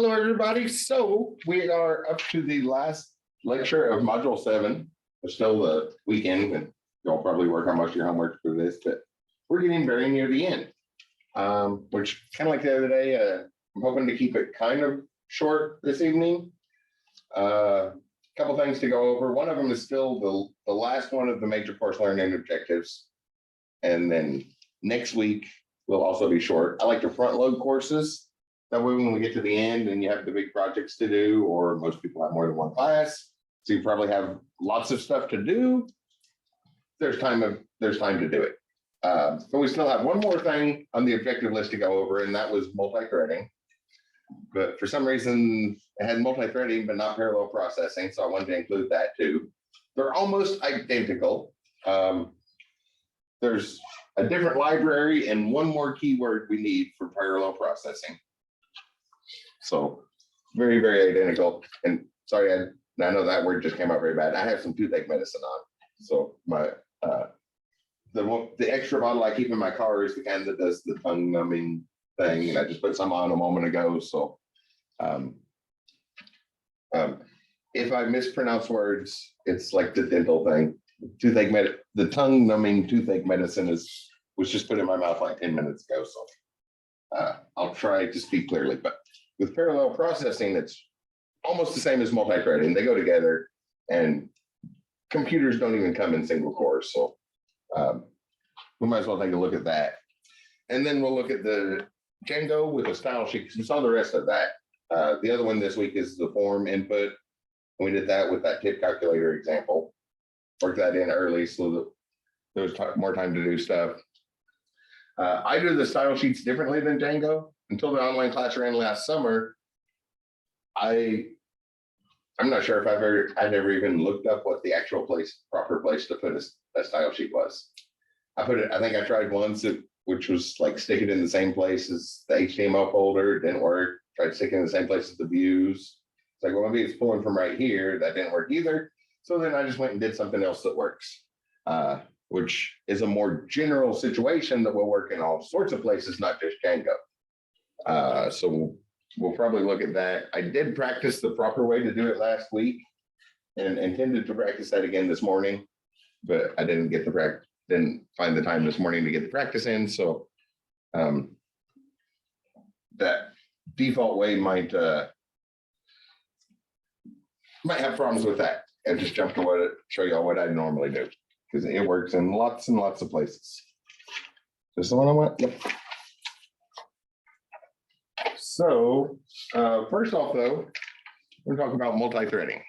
Hello, everybody. So we are up to the last lecture of Module 7. It's still the weekend, and you'll probably work on most of your homework for this, but we're getting very near the end. Which kind of like the other day, I'm hoping to keep it kind of short this evening. Couple things to go over. One of them is still the last one of the major course learning objectives. And then next week will also be short. I like to front load courses. That way, when we get to the end and you have the big projects to do, or most people have more than one class, so you probably have lots of stuff to do. There's time to do it. But we still have one more thing on the objective list to go over, and that was multi-threading. But for some reason, it had multi-threading, but not parallel processing, so I wanted to include that too. They're almost identical. There's a different library and one more keyword we need for parallel processing. So very, very identical. And sorry, I know that word just came out very bad. I have some toothache medicine on. So my the extra bottle I keep in my car is the kind that does the tongue numbing thing. And I just put some on a moment ago. So if I mispronounce words, it's like the dental thing. The tongue numbing toothache medicine was just put in my mouth like 10 minutes ago. So I'll try to speak clearly, but with parallel processing, it's almost the same as multi-threading. They go together, and computers don't even come in single cores. So we might as well take a look at that. And then we'll look at the Django with a style sheet. You saw the rest of that. The other one this week is the form input. We did that with that tip calculator example. Worked that in early so that there was more time to do stuff. I do the style sheets differently than Django. Until the online class ran last summer, I'm not sure if I'd ever even looked up what the actual proper place to put a style sheet was. I think I tried once, which was like stick it in the same place as the HTML folder. It didn't work. Tried sticking in the same place as the views. It's like, well, maybe it's pulling from right here. That didn't work either. So then I just went and did something else that works, which is a more general situation that will work in all sorts of places, not just Django. So we'll probably look at that. I did practice the proper way to do it last week and intended to practice that again this morning, but I didn't find the time this morning to get the practice in. So that default way might have problems with that. And just jump to show y'all what I normally do, because it works in lots and lots of places. Is this the one I want? Yep. So first off, though, we're talking about multi-threading.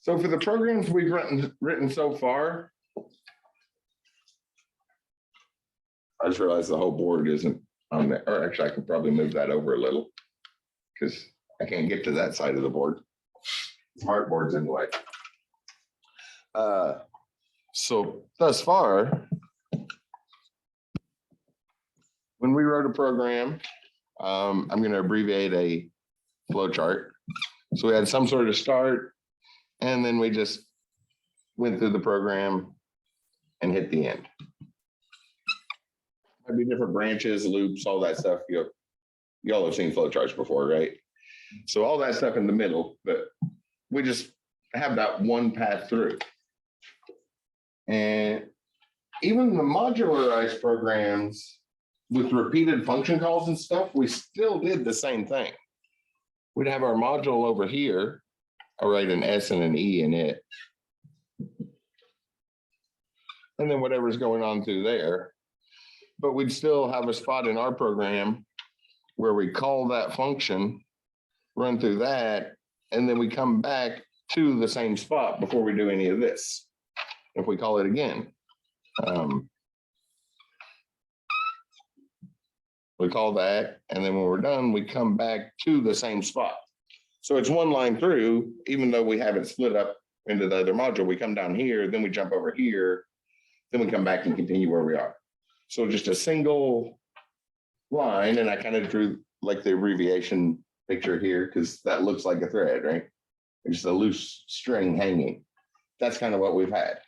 So for the programs we've written so far, I just realized the whole board isn't on there. Or actually, I could probably move that over a little because I can't get to that side of the board. Smartboard's in the way. So thus far, when we wrote a program, I'm going to abbreviate a flow chart. So we had some sort of start, and then we just went through the program and hit the end. Might be different branches, loops, all that stuff. Y'all have seen flow charts before, right? So all that stuff in the middle, but we just have that one path through. And even the modularized programs with repeated function calls and stuff, we still did the same thing. We'd have our module over here. I write an S and an E in it. And then whatever's going on through there. But we'd still have a spot in our program where we call that function, run through that, and then we come back to the same spot before we do any of this. If we call it again, we call that, and then when we're done, we come back to the same spot. So it's one line through, even though we have it split up into the other module. We come down here, then we jump over here, then we come back and continue where we are. So just a single line, and I kind of drew like the abbreviation picture here because that looks like a thread, right? It's just a loose string hanging. that's kind of what we've had.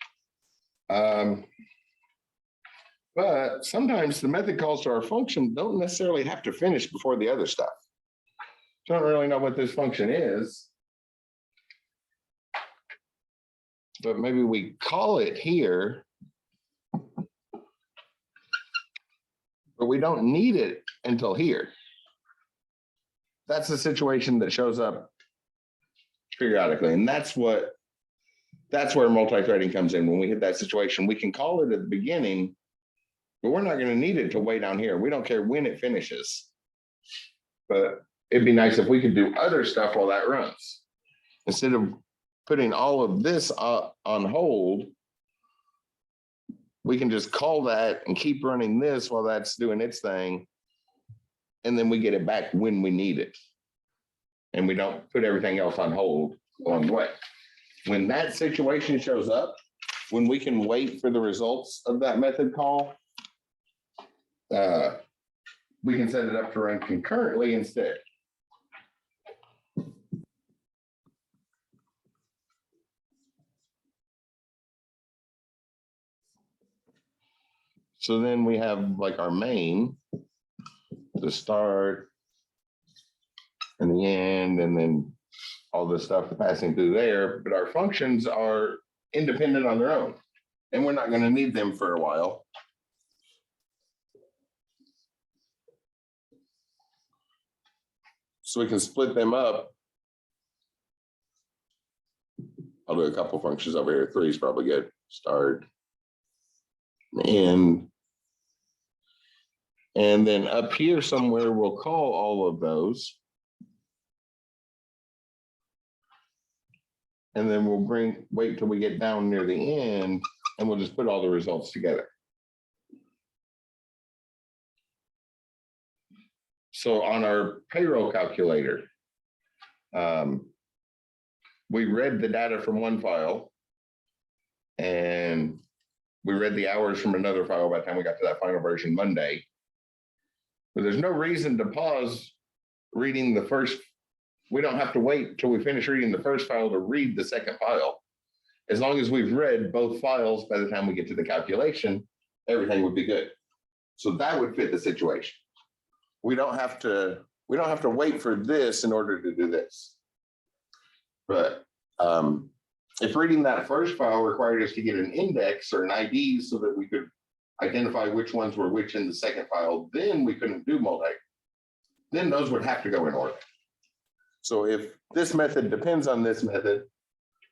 But sometimes the method calls to our function don't necessarily have to finish before the other stuff. Don't really know what this function is, but maybe we call it here, but we don't need it until here. That's the situation that shows up periodically, and that's where multi-threading comes in. When we hit that situation, we can call it at the beginning, but we're not going to need it till way down here. We don't care when it finishes, but it'd be nice if we could do other stuff while that runs. Instead of putting all of this on hold, we can just call that and keep running this while that's doing its thing. And then we get it back when we need it. And we don't put everything else on hold along the way. When that situation shows up, when we can wait for the results of that method call, we can set it up to run concurrently instead. So then we have like our main, the start and the end, and then all the stuff passing through there, but our functions are independent on their own, and we're not going to need them for a while. So we can split them up. I'll do a couple functions over here. 3 is probably good. Start, end. And then up here somewhere, we'll call all of those. And then we'll wait till we get down near the end, and we'll just put all the results together. So on our payroll calculator, we read the data from one file, and we read the hours from another file by the time we got to that final version Monday. But there's no reason to pause reading the first. We don't have to wait till we finish reading the first file to read the second file. As long as we've read both files by the time we get to the calculation, everything would be good. So that would fit the situation. We don't have to wait for this in order to do this. But if reading that first file required us to get an index or an ID so that we could identify which ones were which in the second file, then we couldn't do multi. Then those would have to go in order. So if this method depends on this method,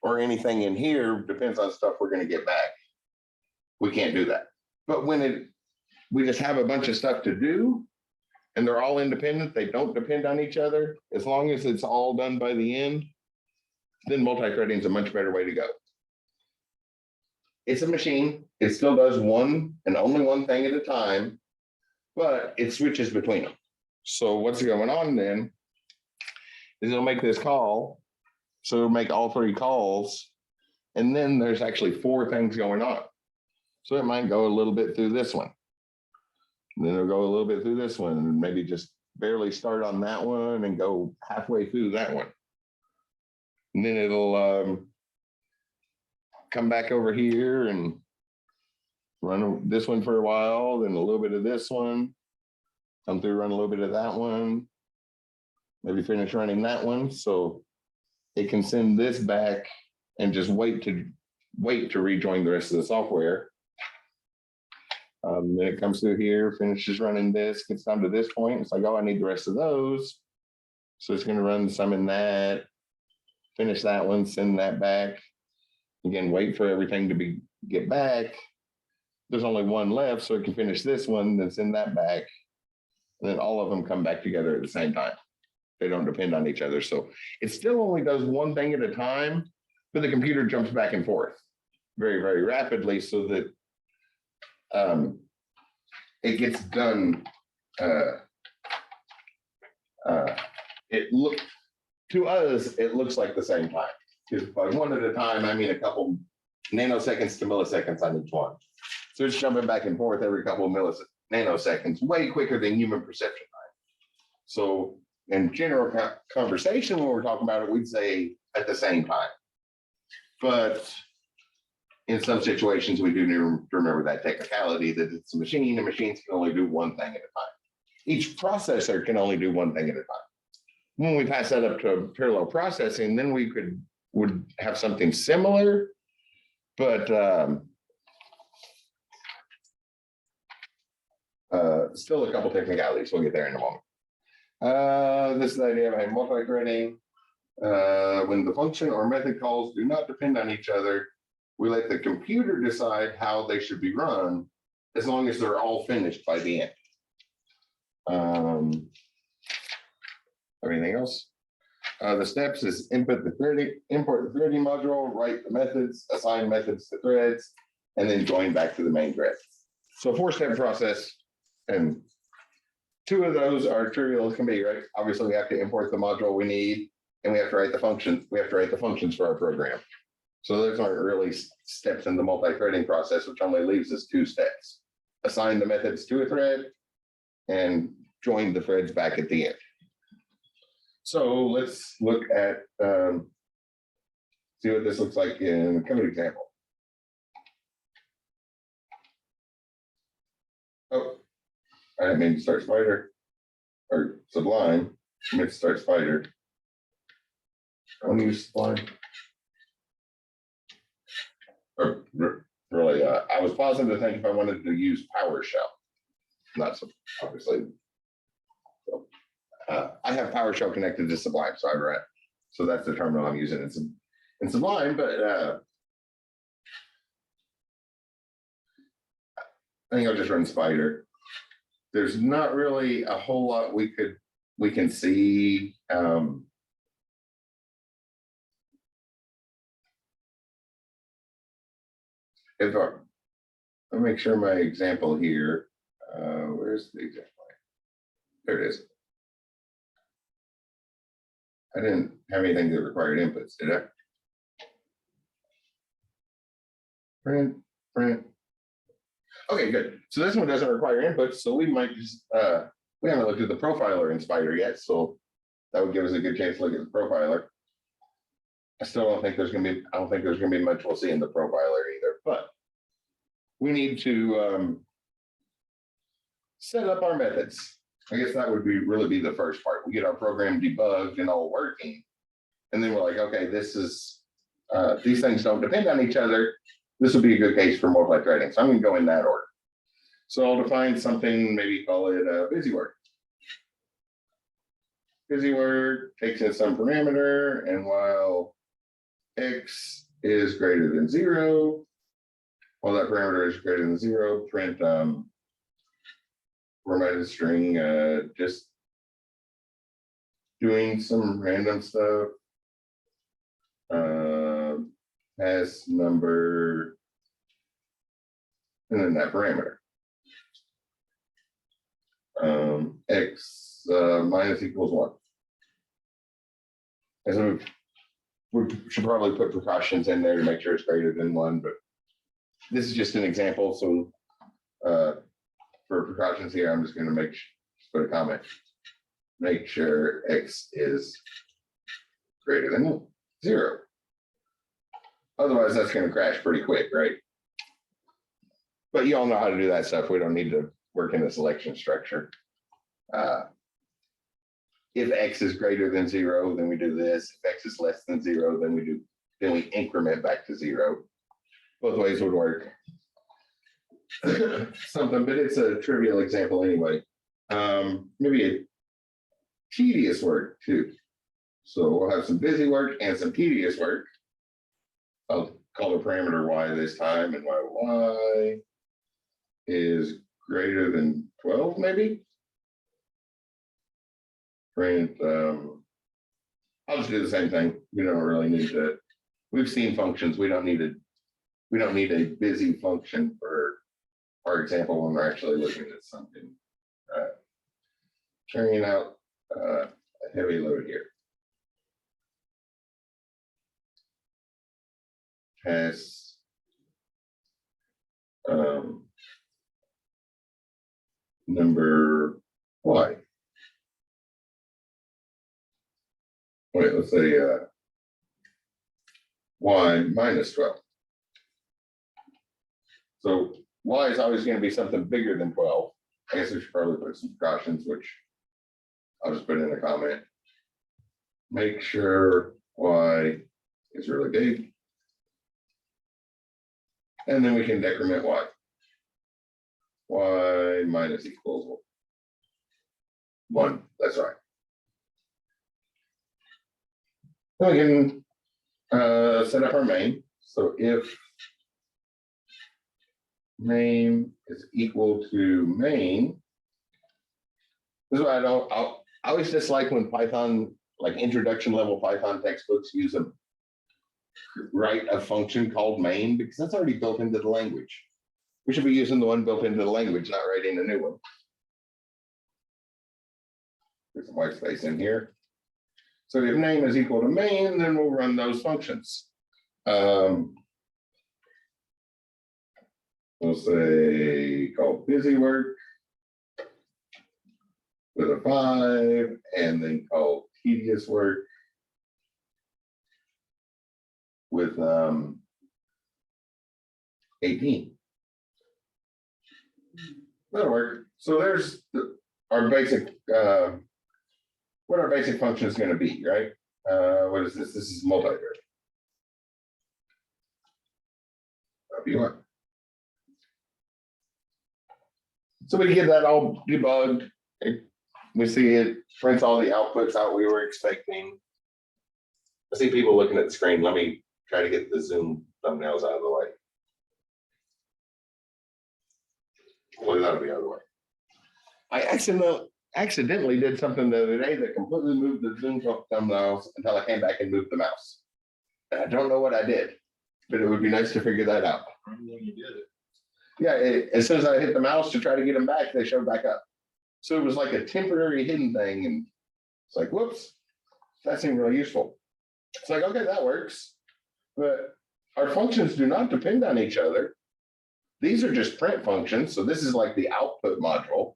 or anything in here depends on stuff we're going to get back, we can't do that. But when we just have a bunch of stuff to do, and they're all independent, they don't depend on each other, as long as it's all done by the end, then multi-threading is a much better way to go. It's a machine. It still does one and only one thing at a time, but it switches between them. So what's going on then is it'll make this call. So it'll make all 3 calls. And then there's actually 4 things going on. So it might go a little bit through this one. And then it'll go a little bit through this one, and maybe just barely start on that one and go halfway through that one. And then it'll come back over here and run this one for a while, then a little bit of this one, come through, run a little bit of that one, maybe finish running that one. So it can send this back and just wait to rejoin the rest of the software. Then it comes through here, finishes running this, gets down to this point. It's like, oh, I need the rest of those. So it's going to run some in that, finish that one, send that back. Again, wait for everything to get back. There's only one left, so it can finish this one, then send that back. And then all of them come back together at the same time. They don't depend on each other. So it still only does one thing at a time, but the computer jumps back and forth very, very rapidly so that it gets done. To us, it looks like the same time. Because by one at a time, I mean a couple nanoseconds to milliseconds on each one. So it's jumping back and forth every couple of nanoseconds, way quicker than human perception time. So in general conversation, when we're talking about it, we'd say at the same time. But in some situations, we do need to remember that technicality that it's a machine, and machines can only do one thing at a time. Each processor can only do one thing at a time. When we pass that up to parallel processing, then we would have something similar, but still a couple technicalities. We'll get there in a moment. This is the idea behind multithreading. When the function or method calls do not depend on each other, we let the computer decide how they should be run, as long as they're all finished by the end. Everything else? The steps is import the threading module, write the methods, assign methods to threads, and then join back to the main thread. So 4-step process, and 2 of those are trivial as can be, right? Obviously, we have to import the module we need, and we have to write the function. We have to write the functions for our program. So those aren't really steps in the multi-threading process, which only leaves us 2 steps. Assign the methods to a thread and join the threads back at the end. So let's look at, see what this looks like in a code example. Oh, I didn't mean to start Spider or Sublime. I meant to start Spider. I want to use Sublime. Or really, I was pausing to think if I wanted to use PowerShell. Not so, obviously. So, I have PowerShell connected to Sublime, so that's the terminal I'm using in Sublime, but I think I'll just run Spider. There's not really a whole lot we can see. If I'll make sure my example here, where's the example? There it is. I didn't have anything that required inputs, did I? Print. Okay, good. So this one doesn't require inputs, so we might just, we haven't looked at the profiler in Spider yet, so that would give us a good chance to look at the profiler. I don't think there's gonna be much we'll see in the profiler either, but we need to set up our methods. I guess that would really be the first part. We get our program debugged and all working, and then we're like, okay, this is these things don't depend on each other. This would be a good case for multi-threading. So I'm going to go in that order. So I'll define something, maybe call it busy work. Busy work takes in some parameter, and while x is greater than 0, while that parameter is greater than 0, print formatted string, just doing some random stuff. Has number, and then that parameter. X minus equals 1. And so we should probably put precautions in there to make sure it's greater than 1, but this is just an example. So for precautions here, I'm just going to put a comment. Make sure X is greater than 0. Otherwise, that's going to crash pretty quick, right? But you all know how to do that stuff. We don't need to work in a selection structure. If X is greater than 0, then we do this. If X is less than 0, then we increment back to 0. Both ways would work. Something, but it's a trivial example anyway. Maybe a tedious work too. So we'll have some busy work and some tedious work. I'll call the parameter y this time, and y is greater than 12, maybe. Print. I'll just do the same thing. We don't really need to. We've seen functions. We don't need a busy function for our example when we're actually looking at something. Carrying out a heavy load here. Has number y. Wait, let's say y minus 12. So y is always going to be something bigger than 12. I guess I should probably put some precautions, which I'll just put in a comment. Make sure y is really big. And then we can decrement y. Y minus equals 1. That's right. Then we can set up our main. So if main is equal to main, this is why I always dislike when Python, like introduction level Python textbooks, use a write a function called main, because that's already built into the language. We should be using the one built into the language, not writing a new one. There's some white space in here. So if name is equal to main, then we'll run those functions. We'll say call busy work with a 5, and then call tedious work with 18. That'll work. So there's our basic, what our basic function is going to be, right? What is this? This is multi-thread. If you want. So we get that all debugged. We see it prints all the outputs out we were expecting. I see people looking at the screen. Let me try to get the Zoom thumbnails out of the way. Well, that'll be out of the way. I accidentally did something the other day that completely moved the Zoom thumbnails until I came back and moved the mouse. And I don't know what I did, but it would be nice to figure that out. When you did it. Yeah, as soon as I hit the mouse to try to get them back, they showed back up. So it was like a temporary hidden thing, and it's like, whoops, that seemed really useful. It's like, okay, that works, but our functions do not depend on each other. These are just print functions, so this is like the output module,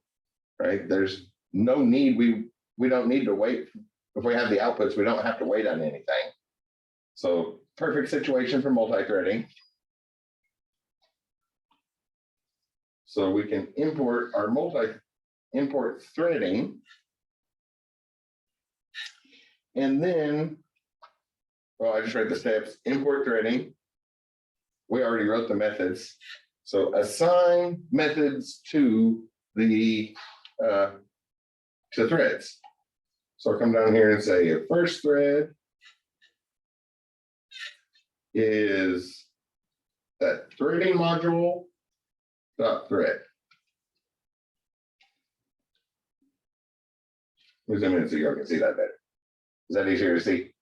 right? There's no need, we don't need to wait. If we have the outputs, we don't have to wait on anything. So perfect situation for multi-threading. So we can import our import threading. And then, well, I just read the steps. Import threading. We already wrote the methods. So assign methods to the threads. So I'll come down here and say a first thread is that threading module dot thread. Let me zoom in so you all can see that better. Is that easier to see?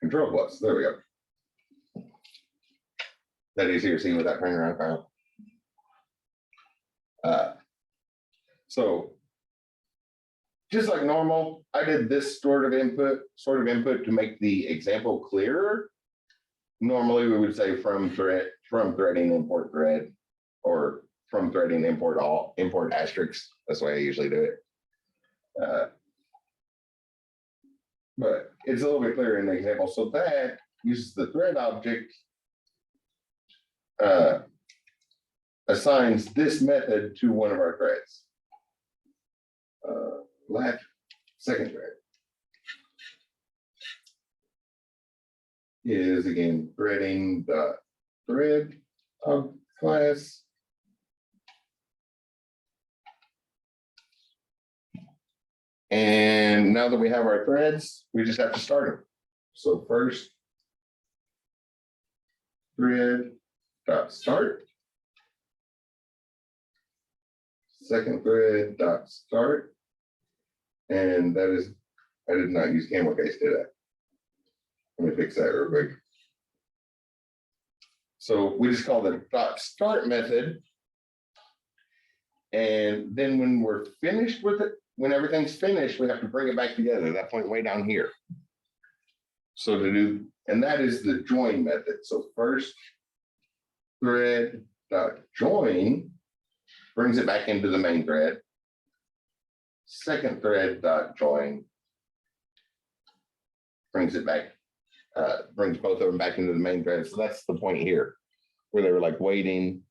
Control plus, there we go. That easier to see without turning around, Kyle. So just like normal, I did this sort of input to make the example clearer. Normally we would say from threading import thread, or from threading import all, import asterisk. That's the way I usually do it. But it's a little bit clearer in the example. So that uses the thread object, assigns this method to one of our threads. Left second thread is again threading the thread of class. And now that we have our threads, we just have to start them. So first thread dot start, second thread dot start, and that is, I did not use camel case, did I? Let me fix that real quick. So we just call the dot start method, and then when we're finished with it, when everything's finished, we have to bring it back together. That point way down here. So to do, and that is the join method. So first thread dot join brings it back into the main thread. Second thread dot join brings it back brings both of them back into the main thread. So that's the point here, where they were like waiting,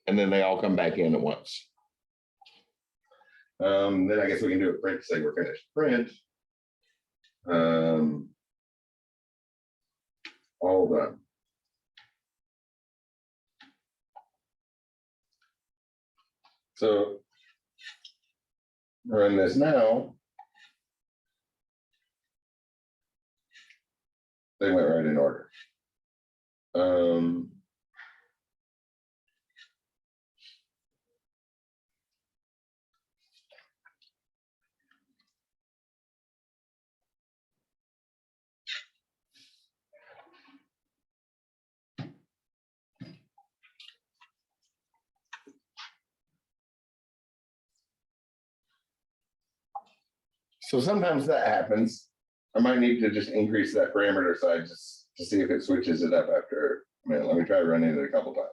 and then they all come back in at once. Then I guess we can do a print to say we're finished. Print. All done. So run this now. They went right in order. So sometimes that happens. I might need to just increase that parameter size just to see if it switches it up after a minute. Let me try running it a couple times.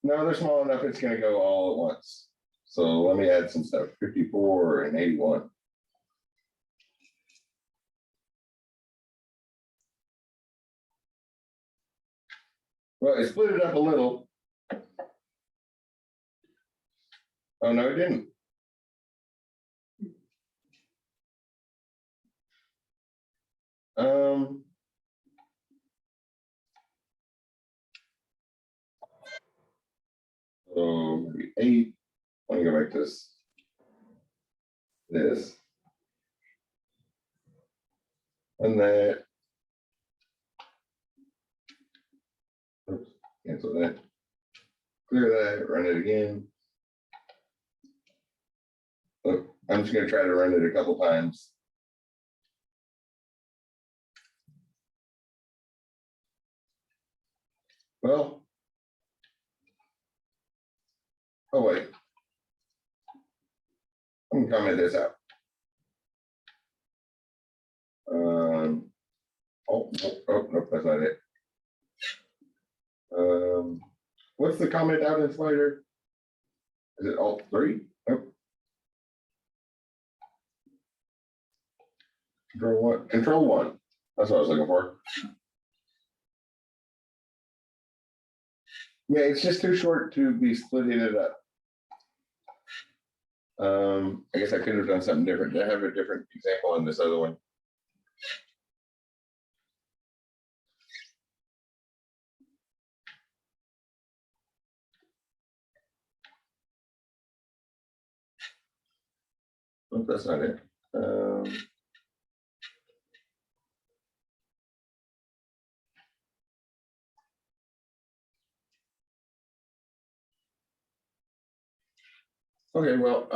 No, they're small enough, it's going to go all at once. So let me add some stuff, 54 and 81. Well, it split it up a little. Oh, no, it didn't. So maybe 8. Let me go back to this. And that. Oops, cancel that. Clear that, run it again. Look, I'm just going to try to run it a couple times. Well, oh wait. I'm going to comment this out. Oh, no, that's not it. What's the comment out in Slider? Is it Alt 3? Nope. Control 1. Control 1. That's what I was looking for. Yeah, it's just too short to be splitting it up. I guess I could have done something different. Did I have a different example in this other one? Oh, that's not it. Okay, well,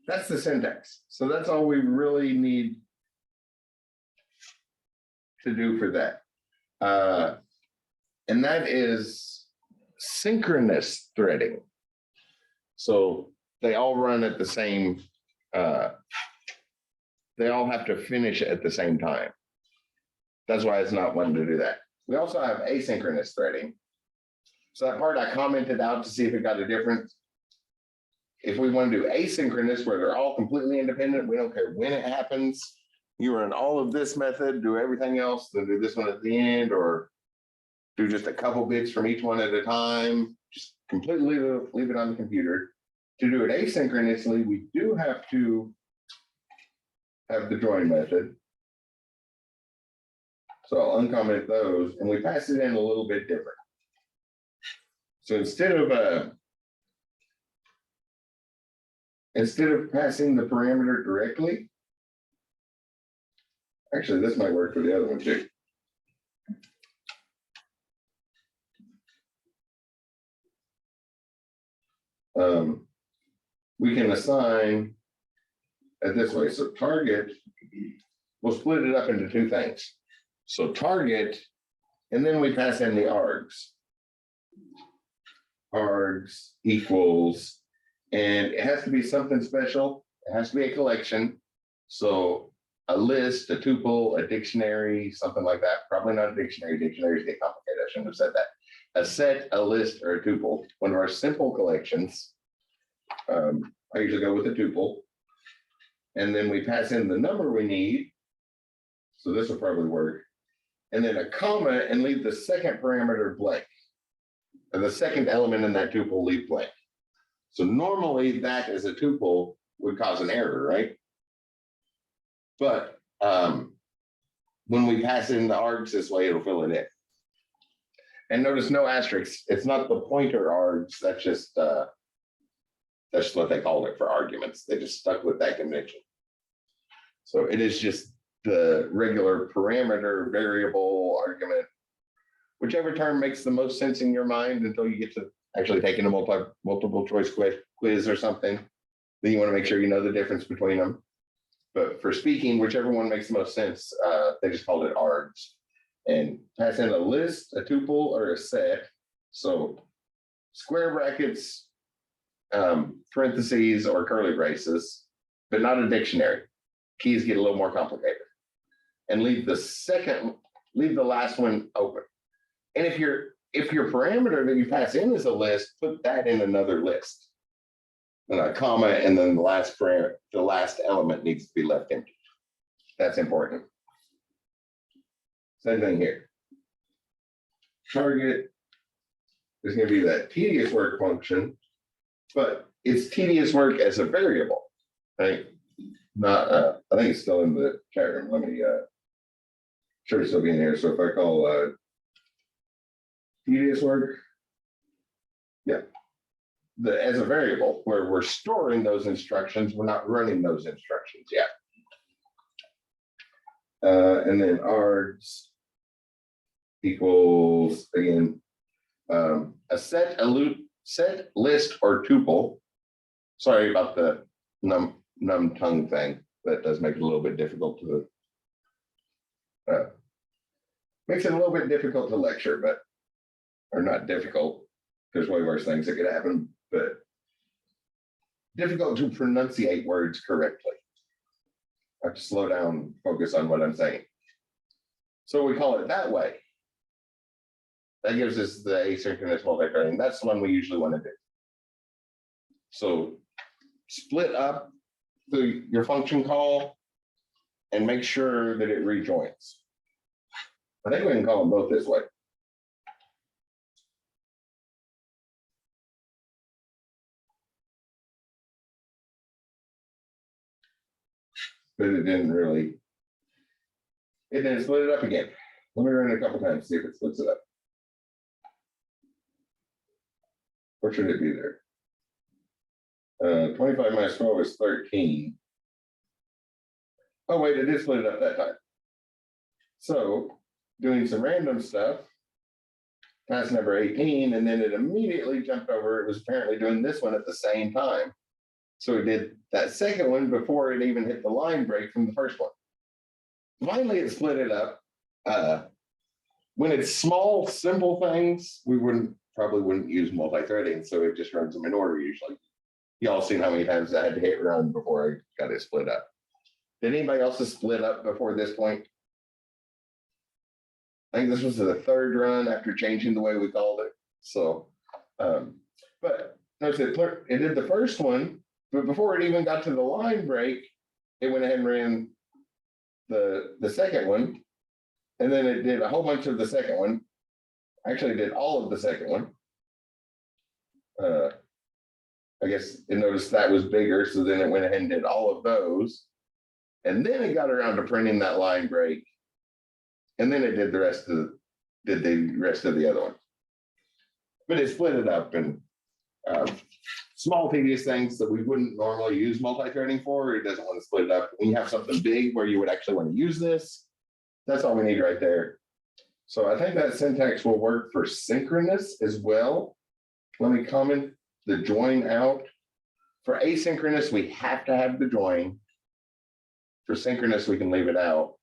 that's the syntax. So that's all we really need to do for that. And that is synchronous threading. So they all run at the same, they all have to finish at the same time. That's why it's not wanting to do that. We also have asynchronous threading. So that part I commented out to see if it got a difference. If we want to do asynchronous, where they're all completely independent, we don't care when it happens. You run all of this method, do everything else, then do this one at the end, or do just a couple bits from each one at a time. Just completely leave it on the computer. To do it asynchronously, we do have to have the join method. So I'll uncomment those, and we pass it in a little bit different. So instead of passing the parameter directly, actually this might work for the other one too. We can assign it this way. So target, we'll split it up into two things. So target, and then we pass in the args. Args equals, and it has to be something special. It has to be a collection. So a list, a tuple, a dictionary, something like that. Probably not a dictionary. Dictionaries get complicated. I shouldn't have said that. A set, a list, or a tuple. One of our simple collections, I usually go with a tuple. And then we pass in the number we need. So this will probably work. And then a comma and leave the second parameter blank. And the second element in that tuple leave blank. So normally that as a tuple would cause an error, right? But when we pass in the args this way, it'll fill it in. And notice no asterisks. It's not the pointer args. That's just what they called it for arguments. They just stuck with that convention. So it is just the regular parameter, variable, argument, whichever term makes the most sense in your mind until you get to actually taking a multiple choice quiz or something. Then you want to make sure you know the difference between them. But for speaking, whichever one makes the most sense, they just called it args. And pass in a list, a tuple, or a set. So square brackets, parentheses, or curly braces, but not a dictionary. Keys get a little more complicated. And leave the last one open. And if your parameter that you pass in is a list, put that in another list. And a comma, and then the last element needs to be left empty. That's important. Same thing here. Target is going to be that tedious work function, but it's tedious work as a variable, right? Not, I think it's still in the chat room. Let me, sure it's still being here. So if I call tedious work, yeah, as a variable where we're storing those instructions, we're not running those instructions yet. And then args equals, again, a set, list, or tuple. Sorry about the num tongue thing. That does make it a little bit difficult to makes it a little bit difficult to lecture, but or not difficult. There's way worse things that could happen, but difficult to pronunciate words correctly. I have to slow down, focus on what I'm saying. So we call it that way. That gives us the asynchronous multithreading. That's the one we usually want to do. So split up your function call and make sure that it rejoins. I think we can call them both this way. But it didn't split it up again. Let me run it a couple times, see if it splits it up. What should it be there? 25 minus 12 is 13. Oh, wait, it did split it up that time. So doing some random stuff, pass number 18, and then it immediately jumped over. It was apparently doing this one at the same time. So it did that second one before it even hit the line break from the first one. Finally, it split it up. When it's small, simple things, we probably wouldn't use multi-threading, so it just runs them in order usually. Y'all seen how many times I had to hit run before I got it split up. Did anybody else split up before this point? I think this was the third run after changing the way we called it. So, but notice it did the first one, but before it even got to the line break, it went ahead and ran the second one. And then it did a whole bunch of the second one. Actually, it did all of the second one. I guess it noticed that was bigger, so then it went ahead and did all of those. And then it got around to printing that line break. And then it did the rest of the other one. But it split it up in small tedious things that we wouldn't normally use multi-threading for. It doesn't want to split it up. When you have something big where you would actually want to use this, that's all we need right there. So I think that syntax will work for synchronous as well. Let me comment the join out. For asynchronous, we have to have the join. For synchronous, we can leave it out.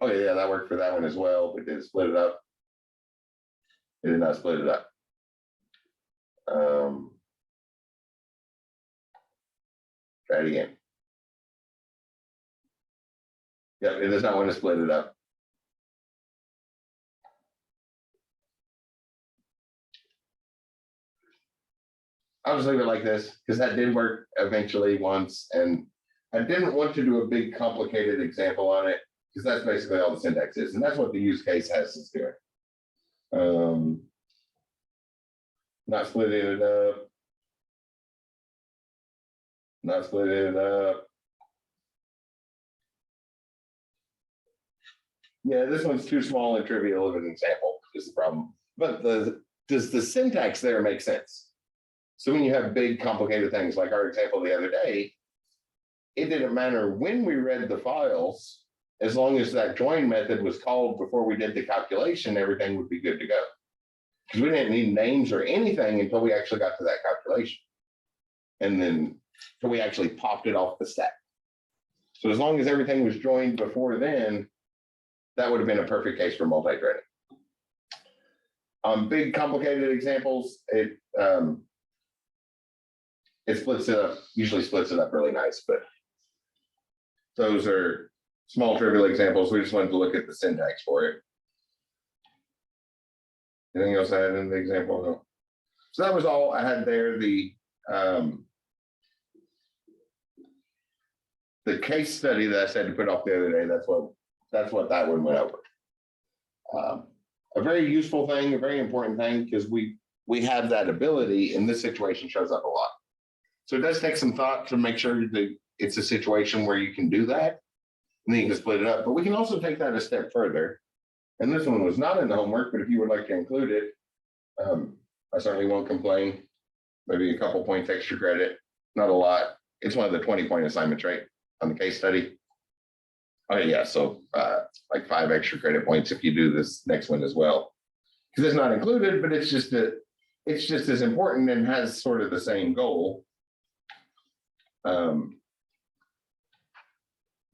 Oh yeah, that worked for that one as well, but did it split it up? It did not split it up. Try it again. Yep, it does not want to split it up. I'll just leave it like this because that did work eventually once, and I didn't want to do a big complicated example on it because that's basically all the syntax is, and that's what the use case has us doing. Not splitting it up, not splitting it up. Yeah, this one's too small and trivial of an example is the problem. But does the syntax there make sense? So when you have big complicated things like our example the other day, it didn't matter when we read the files, as long as that join method was called before we did the calculation, everything would be good to go. Because we didn't need names or anything until we actually got to that calculation. And then so we actually popped it off the stack. So as long as everything was joined before then, that would have been a perfect case for multi-threading. On big complicated examples, it splits it up, usually splits it up really nice, but those are small trivial examples. We just wanted to look at the syntax for it. Anything else I had in the example? No. So that was all I had there. The case study that I said to put off the other day, that's what that one went over. A very useful thing, a very important thing, because we have that ability, and this situation shows up a lot. So it does take some thought to make sure that it's a situation where you can do that, and then you can split it up. But we can also take that a step further. And this one was not in the homework, but if you would like to include it, I certainly won't complain. Maybe a couple points extra credit, not a lot. It's one of the 20-point assignments, right, on the case study. Oh yeah, so like 5 extra credit points if you do this next one as well, because it's not included, but it's just as important and has sort of the same goal.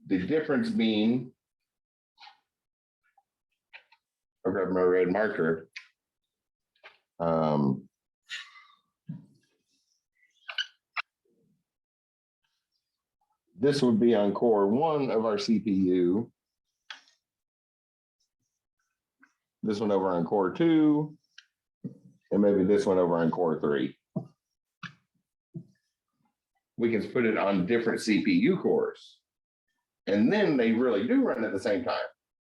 The difference being, I'll grab my red marker. This would be on core 1 of our CPU. This one over on core 2, and maybe this one over on core 3. We can put it on different CPU cores. And then they really do run at the same time,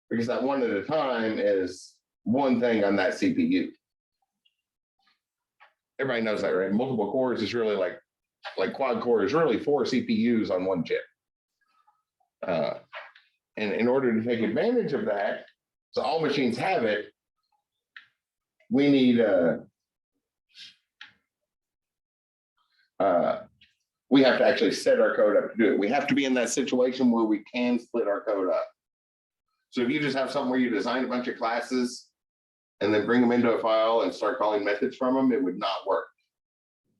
because that one at a time is one thing on that CPU. Everybody knows that, right? Multiple cores is really like quad core is really 4 CPUs on one chip. And in order to take advantage of that, so all machines have it, we need we have to actually set our code up to do it. We have to be in that situation where we can split our code up. So if you just have something where you design a bunch of classes and then bring them into a file and start calling methods from them, it would not work.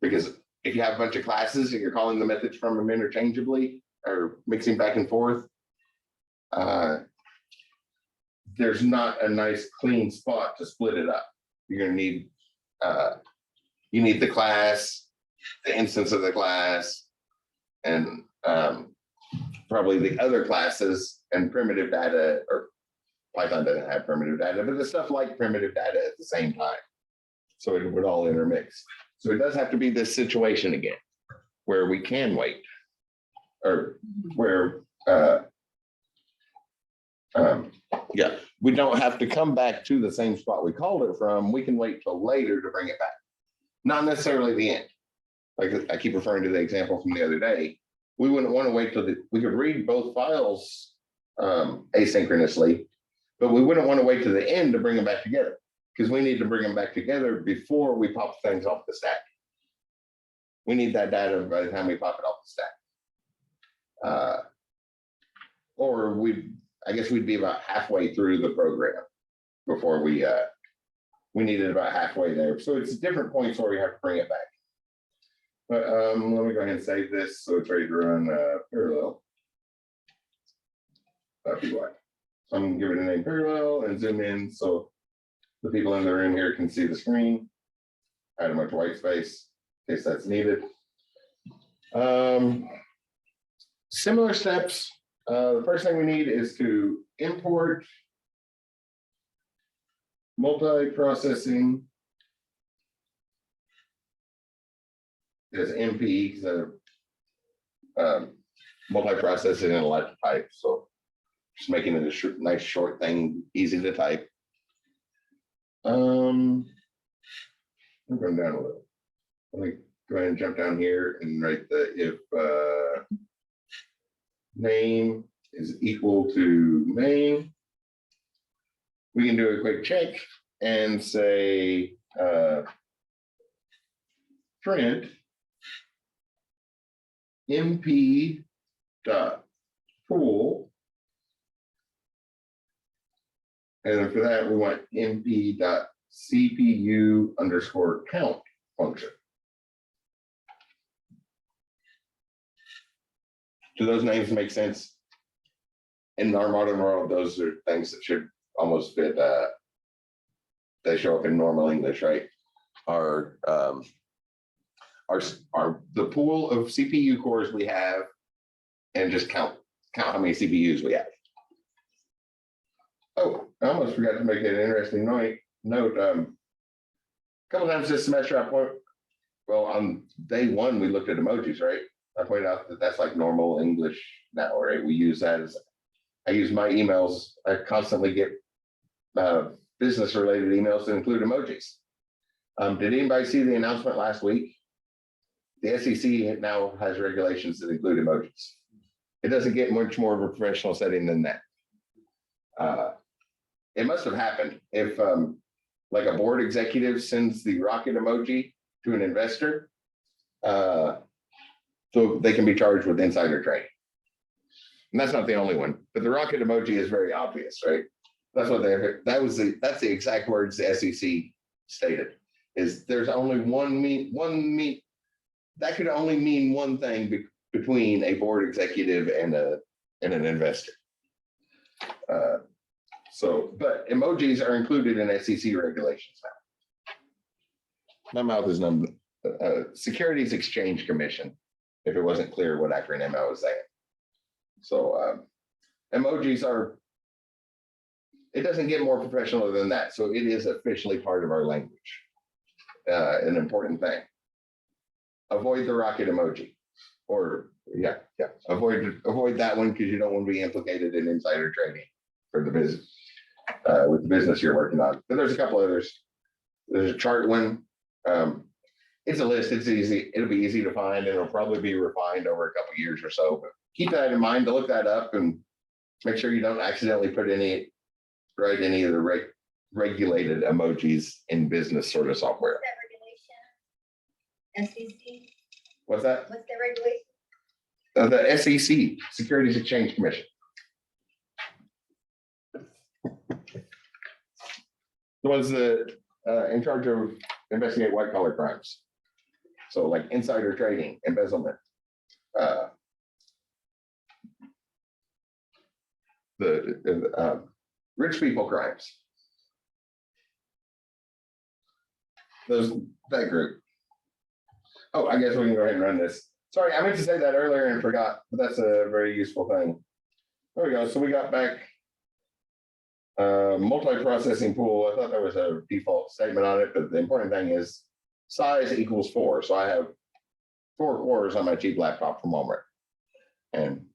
Because if you have a bunch of classes and you're calling the methods from them interchangeably or mixing back and forth, there's not a nice clean spot to split it up. You're going to need, you need the class, the instance of the class, and probably the other classes and primitive data, or Python doesn't have primitive data, but the stuff like primitive data at the same time. So it would all intermix. So it does have to be this situation again, where we can wait, or where, yeah, we don't have to come back to the same spot we called it from. We can wait till later to bring it back. Not necessarily the end. Like I keep referring to the example from the other day. We wouldn't want to wait till we could read both files asynchronously, but we wouldn't want to wait to the end to bring them back together, because we need to bring them back together before we pop things off the stack. We need that data by the time we pop it off the stack. Or I guess we'd be about halfway through the program before we need it about halfway there. So it's different points where we have to bring it back. But let me go ahead and save this so it's ready to run parallel. That'd be why. So I'm gonna give it a name parallel and zoom in so the people in the room here can see the screen. Add a bunch of white space in case that's needed. Similar steps. The first thing we need is to import multi-processing as MP. So multi-processing and a lot to type. So just making it a nice short thing, easy to type. I'm going down a little. Let me go ahead and jump down here and write the if name is equal to main. We can do a quick check and say print mp dot pool, and for that we want mp dot cpu underscore count function. Do those names make sense? In our modern world, those are things that should almost fit. They show up in normal English, right? Our the pool of CPU cores we have, and just count how many CPUs we have. Oh, I almost forgot to make an interesting note. A couple times this semester, on day one, we looked at emojis, right? I pointed out that that's like normal English now, right? We use that as, I use my emails. I constantly get business related emails that include emojis. Did anybody see the announcement last week? The SEC now has regulations that include emojis. It doesn't get much more of a professional setting than that. It must have happened if like a board executive sends the rocket emoji to an investor, so they can be charged with insider trading. And that's not the only one, but the rocket emoji is very obvious, right? That's what that's the exact words the SEC stated, is there's only that could only mean one thing between a board executive and an investor. But emojis are included in SEC regulations now. My mouth is numb. Securities Exchange Commission, if it wasn't clear what acronym I was saying. So emojis are, it doesn't get more professional than that. So it is officially part of our language. An important thing. Avoid the rocket emoji, or avoid that one, because you don't want to be implicated in insider trading for the business with the business you're working on. But there's a couple others. There's a chart one. It's a list. It's easy. It'll be easy to find, and it'll probably be refined over a couple years or so. But keep that in mind to look that up and make sure you don't accidentally write any of the regulated emojis in business sort of software. SEC. What's that? What's the regulation? The SEC, Securities Exchange Commission. The ones that in charge of investigate white collar crimes. So like insider trading, embezzlement, the rich people crimes. That group. Oh, I guess we can go ahead and run this. Sorry, I meant to say that earlier and forgot, but that's a very useful thing. There we go. So we got back multi-processing pool. I thought there was a default statement on it, but the important thing is size equals 4. So I have 4 cores on my cheap laptop from Walmart. And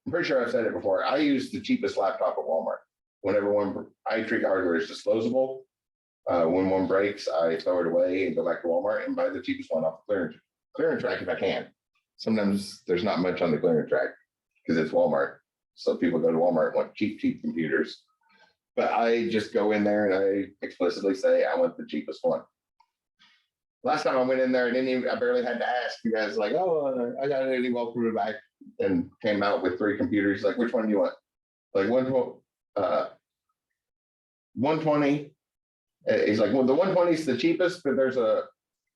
I'm pretty sure I've said it before. I use the cheapest laptop at Walmart. Whenever I treat hardware as disposable. When one breaks, I throw it away and go back to Walmart and buy the cheapest one off the clearance rack if I can. Sometimes there's not much on the clearance rack because it's Walmart. So people go to Walmart and want cheap computers. But I just go in there and I explicitly say I want the cheapest one. Last time I went in there, I barely had to ask. You guys like, oh, I got it. And he welcomed me back and came out with 3 computers. Like, which one do you want? Like 120. He's like, well, the 120 is the cheapest, but there's a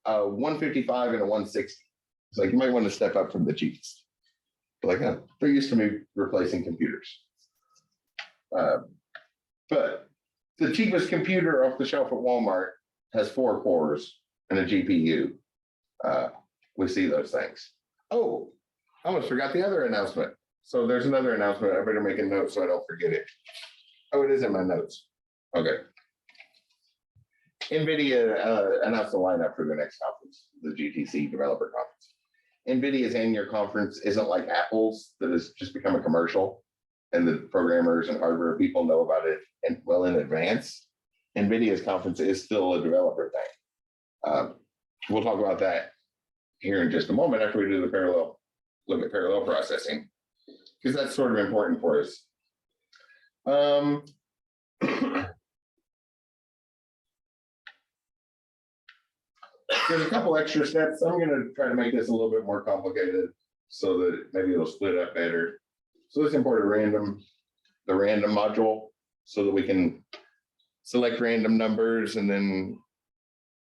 155 and a 160. It's like, you might want to step up from the cheapest. Like, they're used to me replacing computers. But the cheapest computer off the shelf at Walmart has 4 cores and a GPU. We see those things. Oh, I almost forgot the other announcement. So there's another announcement. I better make a note so I don't forget it. Oh, it is in my notes. Okay. NVIDIA announced the lineup for the next conference, the GTC Developer Conference. NVIDIA's annual conference isn't like Apple's that has just become a commercial, and the programmers and hardware people know about it and well in advance. NVIDIA's conference is still a developer thing. We'll talk about that here in just a moment after we do the parallel, look at parallel processing, because that's sort of important for us. There's a couple extra steps. I'm going to try to make this a little bit more complicated so that maybe it'll split up better. So let's import the random module so that we can select random numbers, and then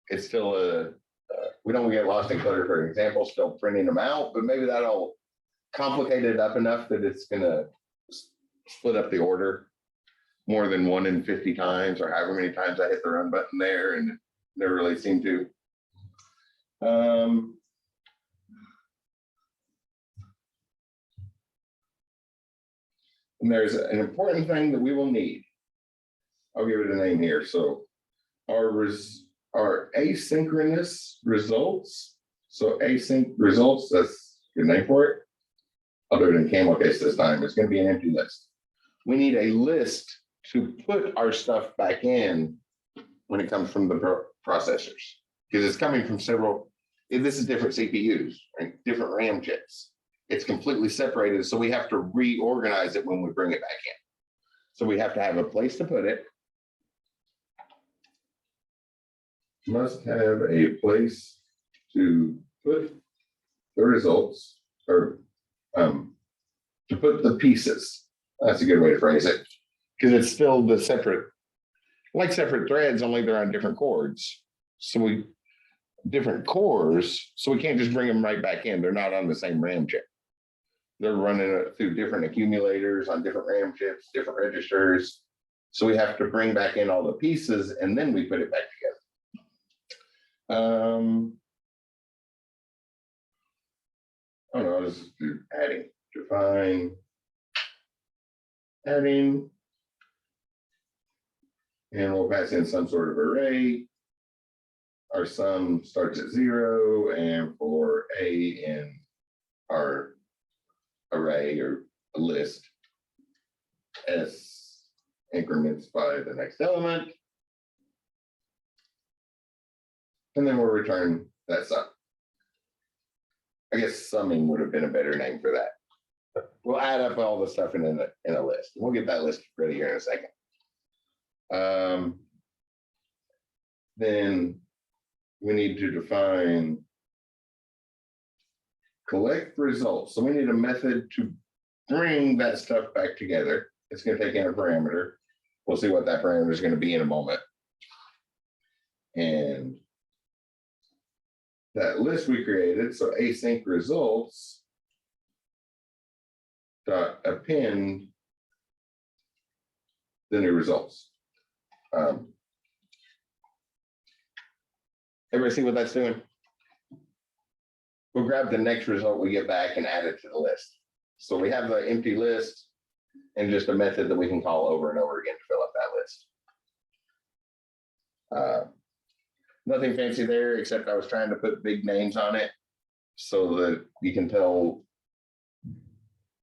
it's still we don't get lost in clutter, for example, still printing them out, but maybe that'll complicate it up enough that it's going to split up the order more than 1 in 50 times, or however many times I hit the run button there, and it never really seemed to. And there's an important thing that we will need. I'll give it a name here. So our asynchronous results. So async results, that's your name for it. I'll do it in camel case this time. It's going to be an empty list. We need a list to put our stuff back in when it comes from the processors, because it's coming from several. This is different CPUs, right? Different RAM chips. It's completely separated, so we have to reorganize it when we bring it back in. So we have to have a place to put it. Must have a place to put the results, or to put the pieces. That's a good way to phrase it, because it's still the separate, like separate threads, only they're on different cores. So different cores, so we can't just bring them right back in. They're not on the same RAM chip. They're running it through different accumulators on different RAM chips, different registers. So we have to bring back in all the pieces, and then we put it back together. I don't know, let's do adding, define, adding, and we'll pass in some sort of array. Our sum starts at 0, and for A in our array or a list, S increments by the next element. And then we'll return that sum. I guess summing would have been a better name for that. We'll add up all the stuff in a list. We'll get that list ready here in a second. Then we need to define collect results. So we need a method to bring that stuff back together. It's going to take in a parameter. We'll see what that parameter is going to be in a moment. And that list we created, so async results dot append the new results. Everybody see what that's doing? We'll grab the next result we get back and add it to the list. So we have the empty list and just a method that we can call over and over again to fill up that list. Nothing fancy there, except I was trying to put big names on it so that you can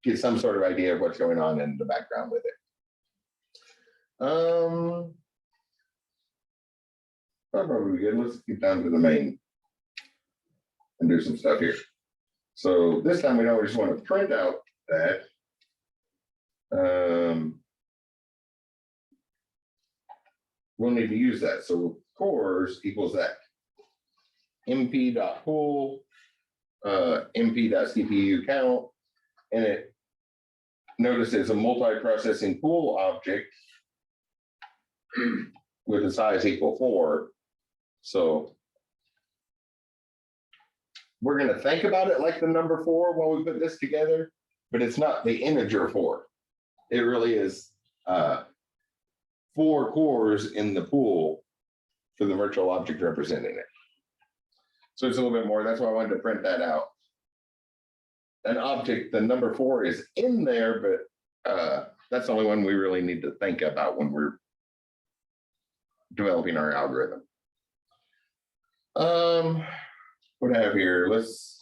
get some sort of idea of what's going on in the background with it. Probably good. Let's get down to the main and do some stuff here. So this time we know we just want to print out that. We'll need to use that. So cores equals that. mp.pool, mp.cpu count, and it, notice it's a multi-processing pool object with a size equal 4. So we're going to think about it like the number 4 while we put this together, but it's not the integer 4. It really is 4 cores in the pool for the virtual object representing it. So it's a little bit more. That's why I wanted to print that out. An object, the number 4 is in there, but that's the only one we really need to think about when we're developing our algorithm. What I have here, let's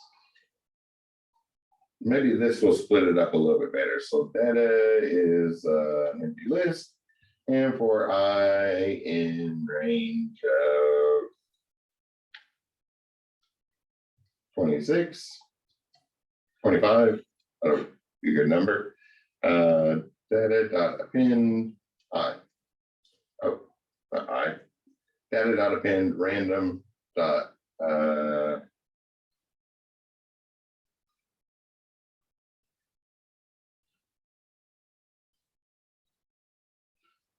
maybe this will split it up a little bit better. So data is an empty list. And for I in range of 26, 25, I don't be a good number. Data dot append I. Oh, not I. Data dot append random dot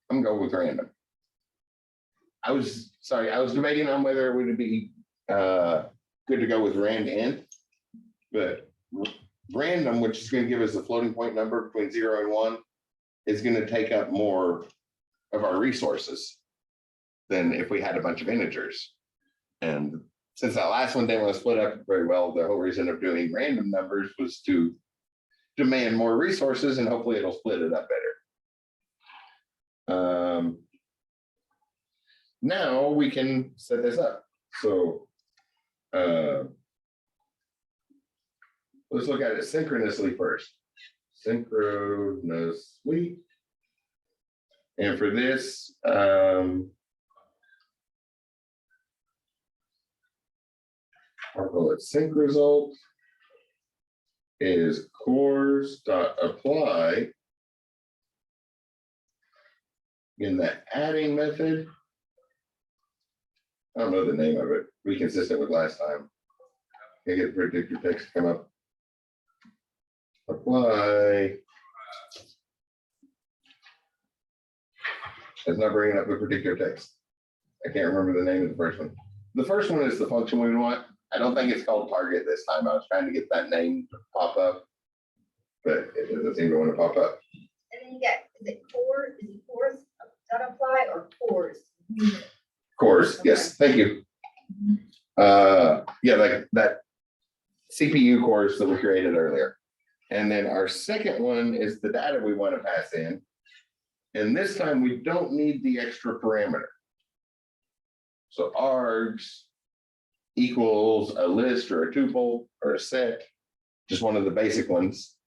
I'm going with random. I was debating on whether it would be good to go with rand int, but random, which is going to give us a floating point number between 0 and 1, is going to take up more of our resources than if we had a bunch of integers. And since that last one didn't want to split up very well, the whole reason of doing random numbers was to demand more resources, and hopefully it'll split it up better. Now we can set this up. So let's look at it synchronously first. Synchronously. And for this, I'll call it sync result is cores.apply in the adding method. I don't know the name of it. Be consistent with last time. Can get predictor text to come up. Apply. It's not bringing up the predictor text. I can't remember the name of the first one. The first one is the function we want. I don't think it's called target this time. I was trying to get that name to pop up, but it doesn't seem to want to pop up. And then you get, is it cores? Is it cores.apply or cores? Cores, yes, thank you. Yeah, like that CPU cores that we created earlier. And then our second one is the data we want to pass in. And this time we don't need the extra parameter. So args equals a list or a tuple or a set, just one of the basic ones.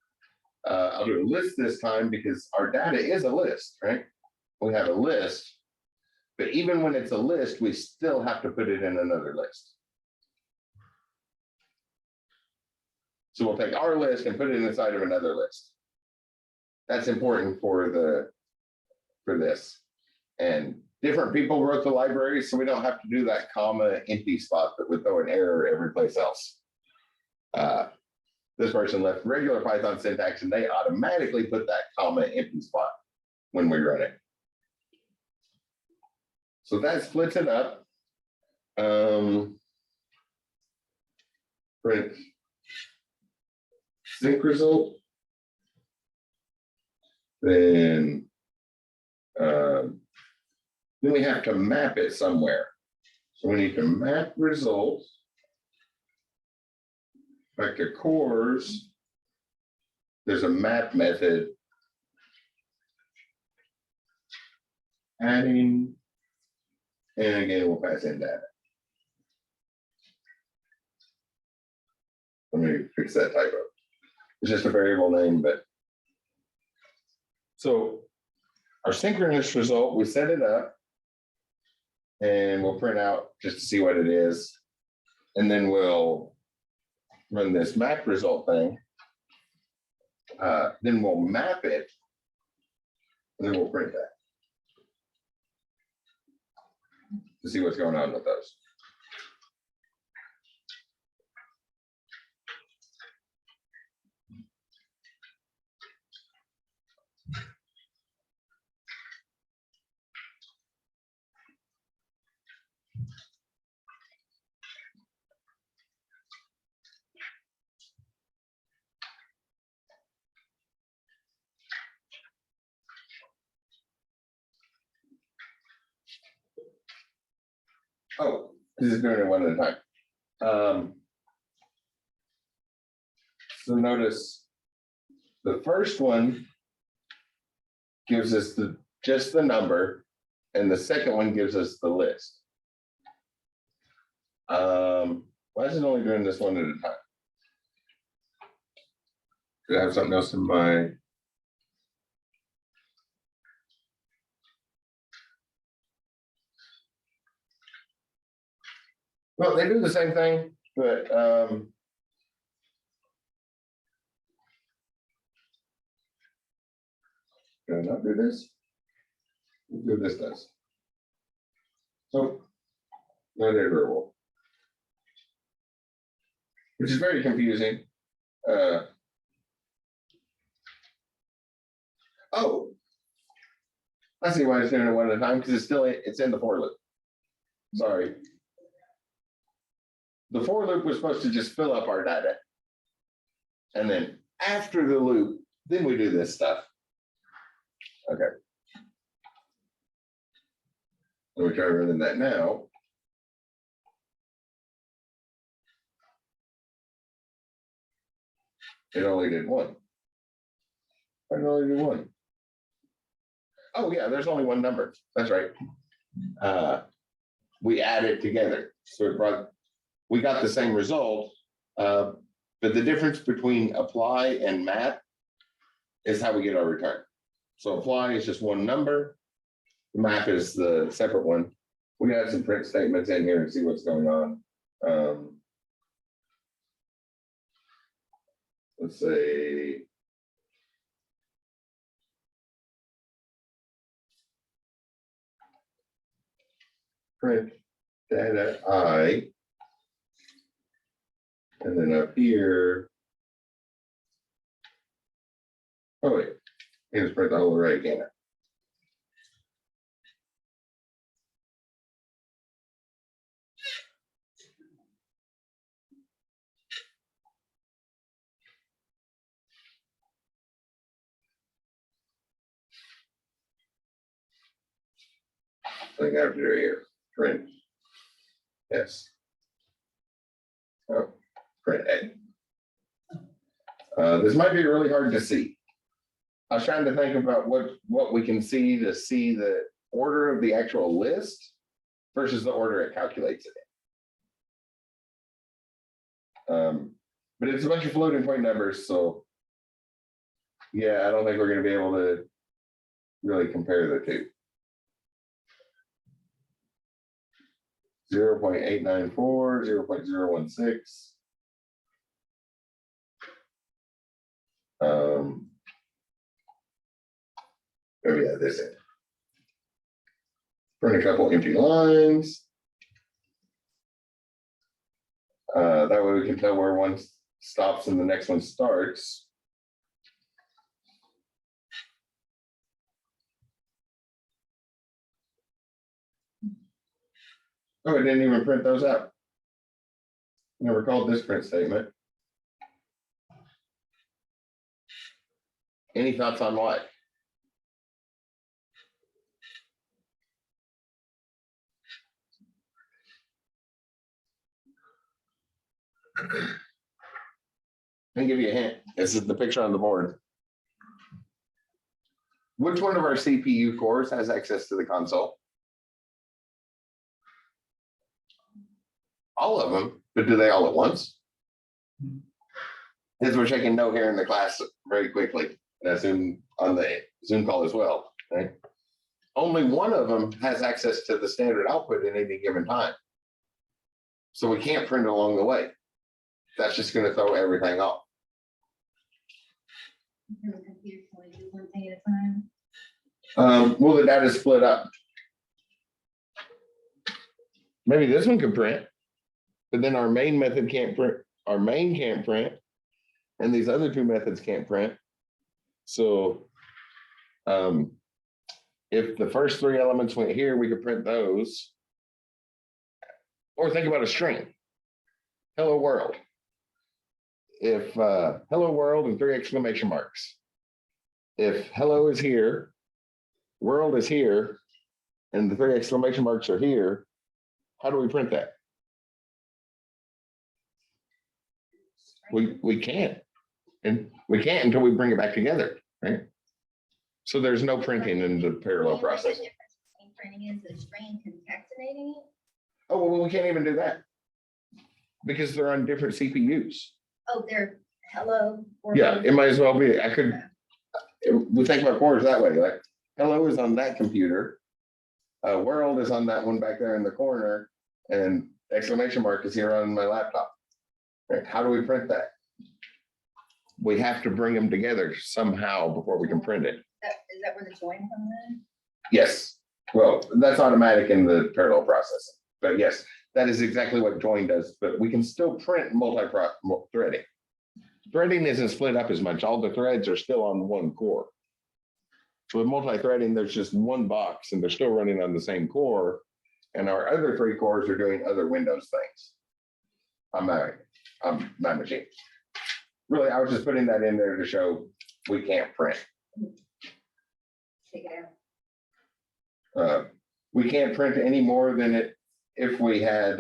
I'll do a list this time because our data is a list, right? We have a list. But even when it's a list, we still have to put it in another list. So we'll take our list and put it inside of another list. That's important for this. And different people wrote the library, so we don't have to do that comma empty spot that would throw an error every place else. This person left regular Python syntax and they automatically put that comma empty spot when we run it. So that splits it up. Print sync result. Then we have to map it somewhere. So we need to map results back to cores. There's a map method. Adding. And again, we'll pass in data. Let me fix that typo. It's just a variable name, but. So our synchronous result, we set it up and we'll print out just to see what it is. And then we'll run this map result thing. Then we'll map it and then we'll print that. To see what's going on with those. Oh, this is doing it one at a time. So notice the first one gives us just the number, and the second one gives us the list. Why is it only doing this one at a time? Do I have something else in my? Well, they do the same thing, but can I not do this? Do this does. So, no variable. Which is very confusing. Oh. I see why it's doing it one at a time, because it's in the for loop. Sorry. The for loop was supposed to just fill up our data. And then after the loop, then we do this stuff. Okay. So we try running that now. It only did one. I only did one. Oh yeah, there's only one number. That's right. We add it together. So we got the same result. But the difference between apply and map is how we get our return. So apply is just one number. The map is the separate one. We got some print statements in here and see what's going on. Let's say. Print data I. And then up here. Oh wait, here's print the whole array again. Thing after here, print. Yes. Oh, print A. This might be really hard to see. I was trying to think about what we can see to see the order of the actual list versus the order it calculates it in. But it's a bunch of floating point numbers, so yeah, I don't think we're going to be able to really compare the two. 0.894, 0.016. Oh yeah, this is. Print a couple empty lines. That way we can tell where one stops and the next one starts. Oh, I didn't even print those out. Never called this print statement. Any thoughts on what? Let me give you a hint. This is the picture on the board. Which one of our CPU cores has access to the console? All of them, but do they all at once? As we're taking note here in the class very quickly, and I assume on the Zoom call as well, right? Only one of them has access to the standard output at any given time. So we can't print along the way. That's just going to throw everything off. The computer can only do one thing at a time. Well, the data is split up. Maybe this one can print, but then our main method can't print. Our main can't print, and these other two methods can't print. So if the first three elements went here, we could print those. Or think about a string. Hello world. If hello world and 3 exclamation marks. If hello is here, world is here, and the 3 exclamation marks are here, how do we print that? We can't. And we can't until we bring it back together, right? So there's no printing in the parallel process. The difference between printing is the string concatenating it. Oh, well, we can't even do that because they're on different CPUs. Oh, they're hello. or- Yeah, it might as well be. I could, we think about cores that way, like, hello is on that computer. World is on that one back there in the corner, and exclamation mark is here on my laptop. Right, how do we print that? We have to bring them together somehow before we can print it. Is that where the join comes in? Yes, well, that's automatic in the parallel processing, but yes, that is exactly what join does, but we can still print multi-threading. Threading isn't split up as much, all the threads are still on one core. So with multi-threading, there's just one box and they're still running on the same core, and our other 3 cores are doing other Windows things on my machine. Really, I was just putting that in there to show we can't print. Take it out. We can't print any more than it if we had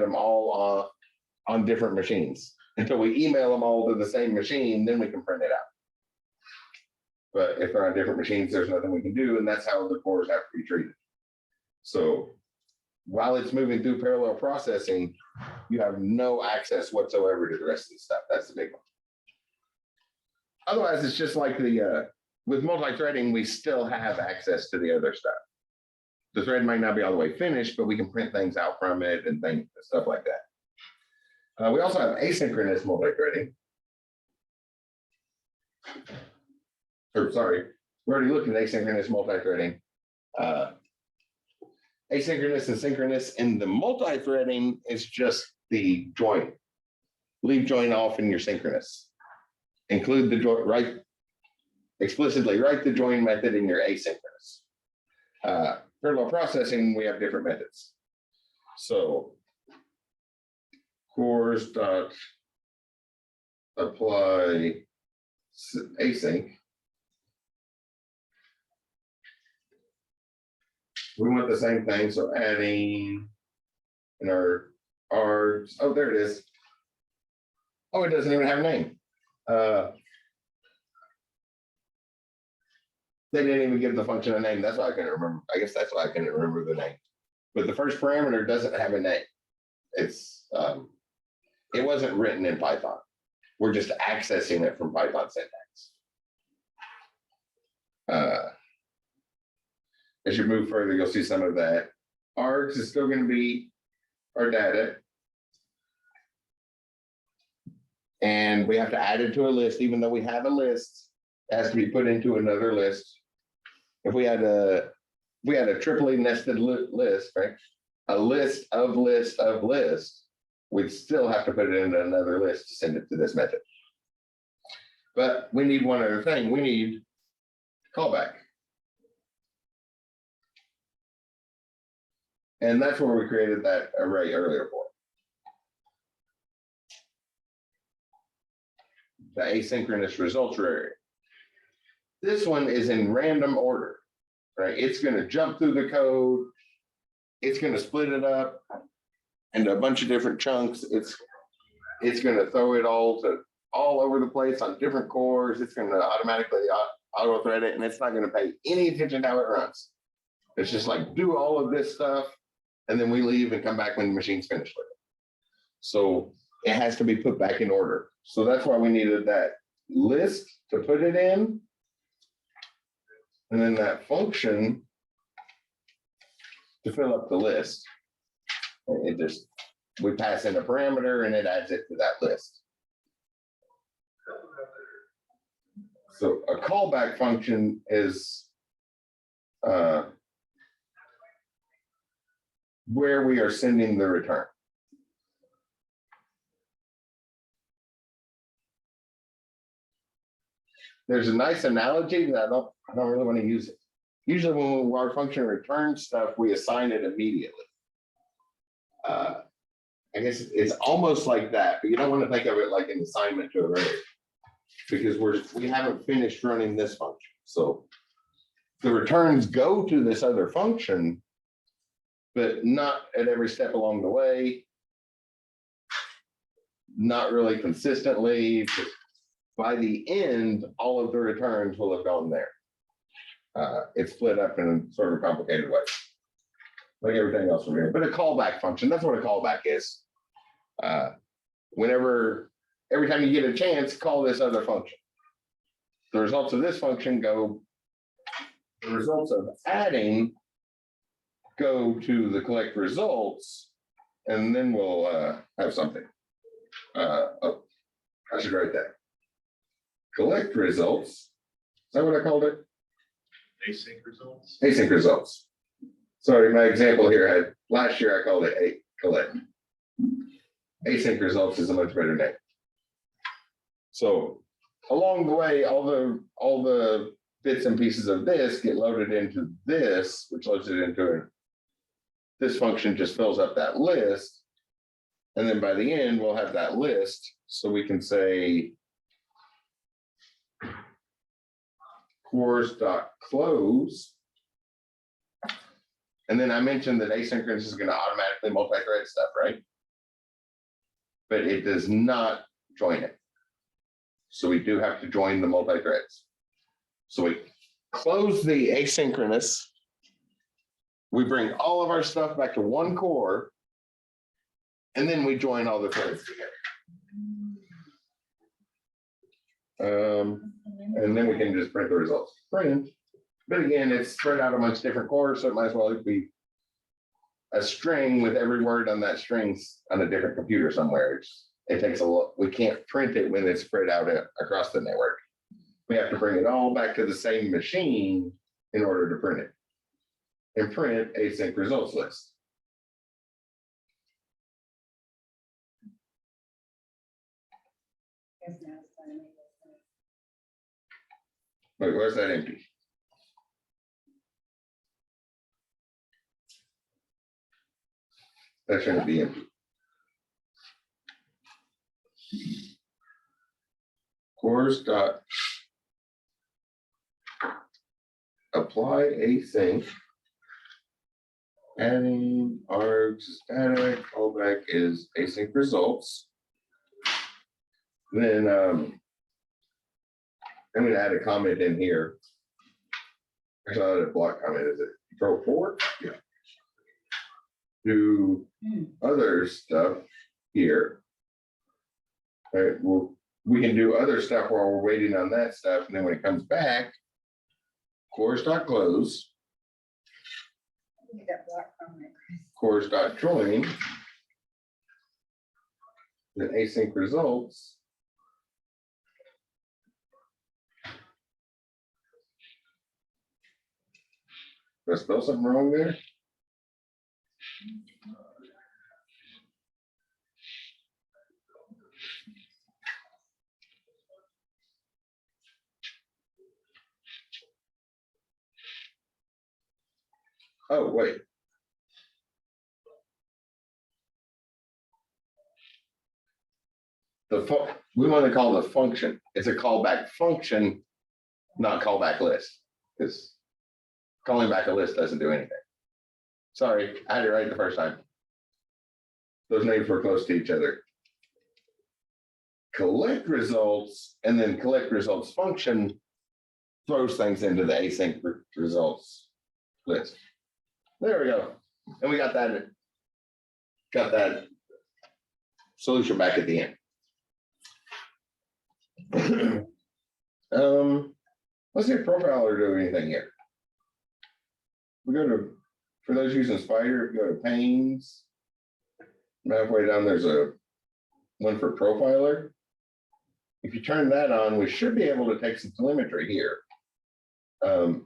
them all on different machines. Until we email them all to the same machine, then we can print it out. But if they're on different machines, there's nothing we can do, and that's how the cores have to be treated. So while it's moving through parallel processing, you have no access whatsoever to the rest of the stuff. That's the big one. Otherwise, it's just like the with multi-threading, we still have access to the other stuff. The thread might not be all the way finished, but we can print things out from it and things, stuff like that. We also have asynchronous multi-threading. Or sorry, we already looked at asynchronous multi-threading. Asynchronous and synchronous in the multi-threading is just the join. Leave join off in your synchronous. Include the join, explicitly write the join method in your asynchronous. Parallel processing, we have different methods. So cores dot apply async. We want the same thing, so adding in our oh, there it is. Oh, it doesn't even have a name. They didn't even give the function a name. That's why I couldn't remember. I guess that's why I couldn't remember the name. But the first parameter doesn't have a name. It's it wasn't written in Python. We're just accessing it from Python syntax. As you move further, you'll see some of that. Args is still going to be our data. And we have to add it to a list, even though we have a list, it has to be put into another list. If we had a triply nested list, right? A list of list of list, we'd still have to put it into another list to send it to this method. But we need one other thing. We need callback. And that's where we created that array earlier for. The asynchronous results array. This one is in random order, right? It's going to jump through the code. It's going to split it up into a bunch of different chunks. It's going to throw it all over the place on different cores. It's going to automatically auto thread it, and it's not going to pay any attention to how it runs. It's just like do all of this stuff, and then we leave and come back when the machine's finished with it. So it has to be put back in order. So that's why we needed that list to put it in. And then that function to fill up the list. We pass in a parameter and it adds it to that list. So a callback function is where we are sending the return. There's a nice analogy that I don't really want to use it. Usually when our function returns stuff, we assign it immediately. I guess it's almost like that, but you don't want to think of it like an assignment to array, because we haven't finished running this function. So the returns go to this other function, but not at every step along the way, not really consistently. By the end, all of the returns will have gone there. It's split up in a sort of complicated way, like everything else from here. But a callback function, that's what a callback is. Every time you get a chance, call this other function. The results of this function the results of adding go to the collect results, and then we'll have something. Oh, I should write that. Collect results. Is that what I called it? Async results. Async results. Sorry, my example here last year I called it collect. Async results is a much better name. So along the way, all the bits and pieces of this get loaded into this, which loads it into this function just fills up that list. And then by the end, we'll have that list. So we can say course.close. And then I mentioned that asynchronous is going to automatically multi-thread stuff, right? But it does not join it. So we do have to join the multi-threads. So we close the asynchronous. We bring all of our stuff back to one core. And then we join all the threads together. And then we can just print the results. Print. But again, it's spread out amongst different cores, so it might as well be a string with every word on that string on a different computer somewhere. It takes a lot. We can't print it when it's spread out across the network. We have to bring it all back to the same machine in order to print it. And print async results list. Wait, where's that empty? That shouldn't be empty. Course dot apply async. Adding args static, callback is async results. Then I'm going to add a comment in here. Actually, I'll add a block comment. Is it Control 4? Yeah. Do other stuff here. All right, well, we can do other stuff while we're waiting on that stuff. And then when it comes back, course.close. Course.join. Then async results. Did I spell something wrong there? Oh, wait. We want to call the function. It's a callback function, not callback list. Because calling back a list doesn't do anything. Sorry, I had it right the first time. Those names were close to each other. Collect results, and then collect results function throws things into the async results list. There we go. And we got that solution back at the end. Let's see if profiler do anything here. We go to, for those using Spider, go to panes. Halfway down, there's a one for profiler. If you turn that on, we should be able to take some telemetry here.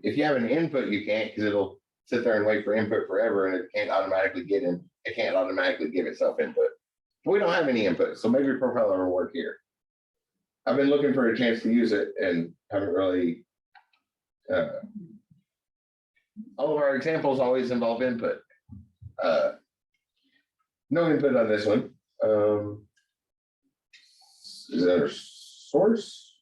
If you have an input, you can't, because it'll sit there and wait for input forever, and it can't automatically get in. It can't automatically give itself input. But we don't have any input, so maybe profiler will work here. I've been looking for a chance to use it and haven't really. All of our examples always involve input. No input on this one. Is that our source?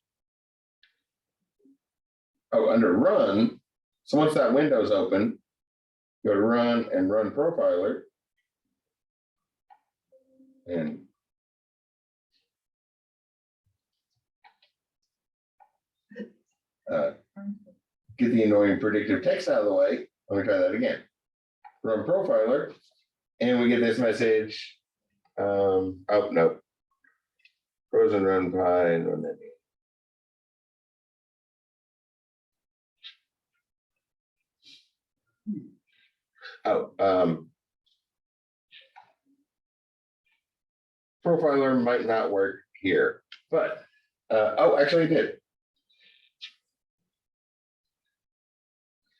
Oh, under run. So once that window's open, go to run and run profiler. And get the annoying predictive text out of the way. Let me try that again. Run profiler, and we get this message. Oh, no. Frozen run pie and run that. Oh, profiler might not work here, but, oh, actually it did.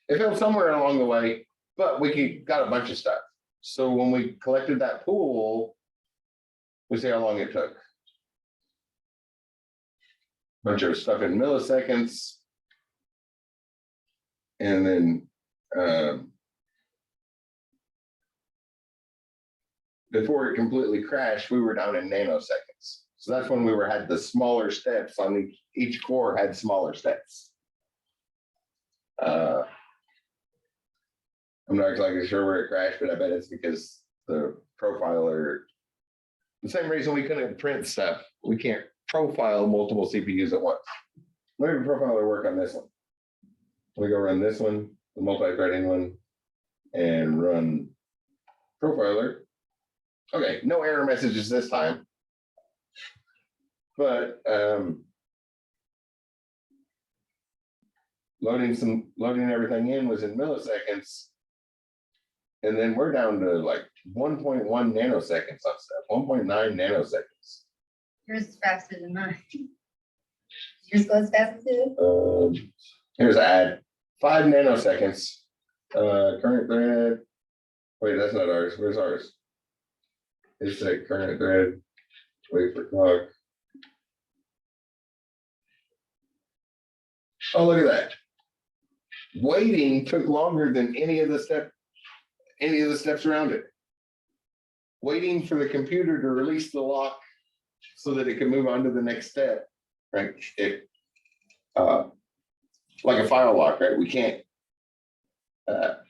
It fell somewhere along the way, but got a bunch of stuff. So when we collected that pool, we see how long it took. Bunch of stuff in milliseconds. And then, before it completely crashed, we were down in nanoseconds. So that's when had the smaller steps on each core had smaller steps. I'm not exactly sure where it crashed, but I bet it's because the profiler, the same reason we couldn't print stuff, we can't profile multiple CPUs at once. Let me profiler work on this one. We go run this one, the multi-threading one, and run profiler. Okay, no error messages this time. But loading everything in was in milliseconds. And then we're down to like 1.1 nanoseconds on stuff, 1.9 nanoseconds. Yours is faster than mine. Yours goes faster too? Here's add 5 nanoseconds. Current thread. Wait, that's not ours. Where's ours? It's a current thread. Wait for clock. Oh, look at that. Waiting took longer than any of the steps around it. Waiting for the computer to release the lock so that it can move on to the next step, right? Like a file lock, right? We can't,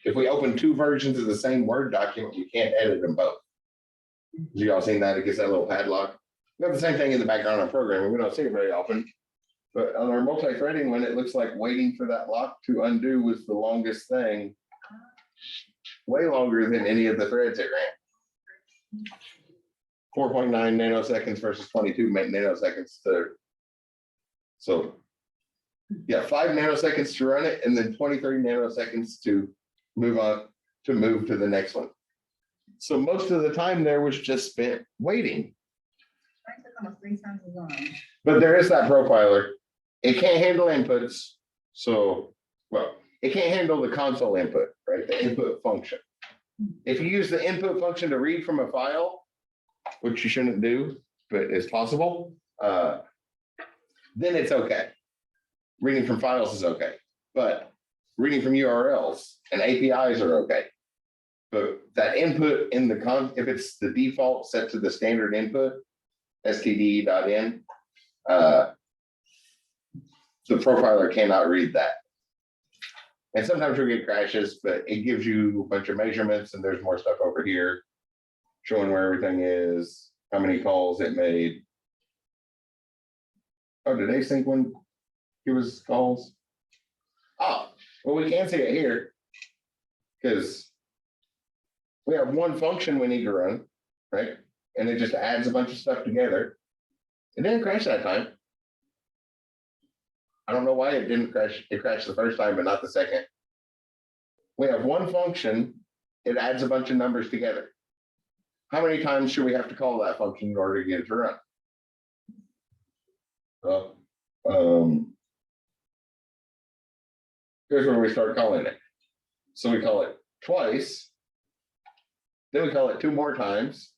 if we open 2 versions of the same Word document, we can't edit them both. You all seen that? It gets that little padlock. We have the same thing in the background on programming. We don't see it very often. But on our multi-threading one, it looks like waiting for that lock to undo was the longest thing. Way longer than any of the threads it ran. 4.9 nanoseconds versus 22 nanoseconds. So yeah, 5 nanoseconds to run it, and then 23 nanoseconds to move to the next one. So most of the time there was just spent waiting. Mine took almost 3 times as long. But there is that profiler. It can't handle inputs. So, well, it can't handle the console input, right? The input function. If you use the input function to read from a file, which you shouldn't do, but it's possible, then it's okay. Reading from files is okay. But reading from URLs and APIs are okay. But that input in the if it's the default set to the standard input, std.in, the profiler cannot read that. And sometimes we get crashes, but it gives you a bunch of measurements, and there's more stuff over here showing where everything is, how many calls it made. Oh, did async one give us calls? Oh, well, we can see it here because we have one function we need to run, right? And it just adds a bunch of stuff together. It didn't crash that time. I don't know why it didn't crash. It crashed the first time, but not the second. We have one function. It adds a bunch of numbers together. How many times should we have to call that function in order to get it to run? Well, here's where we start calling it. So we call it twice. Then we call it 2 more times.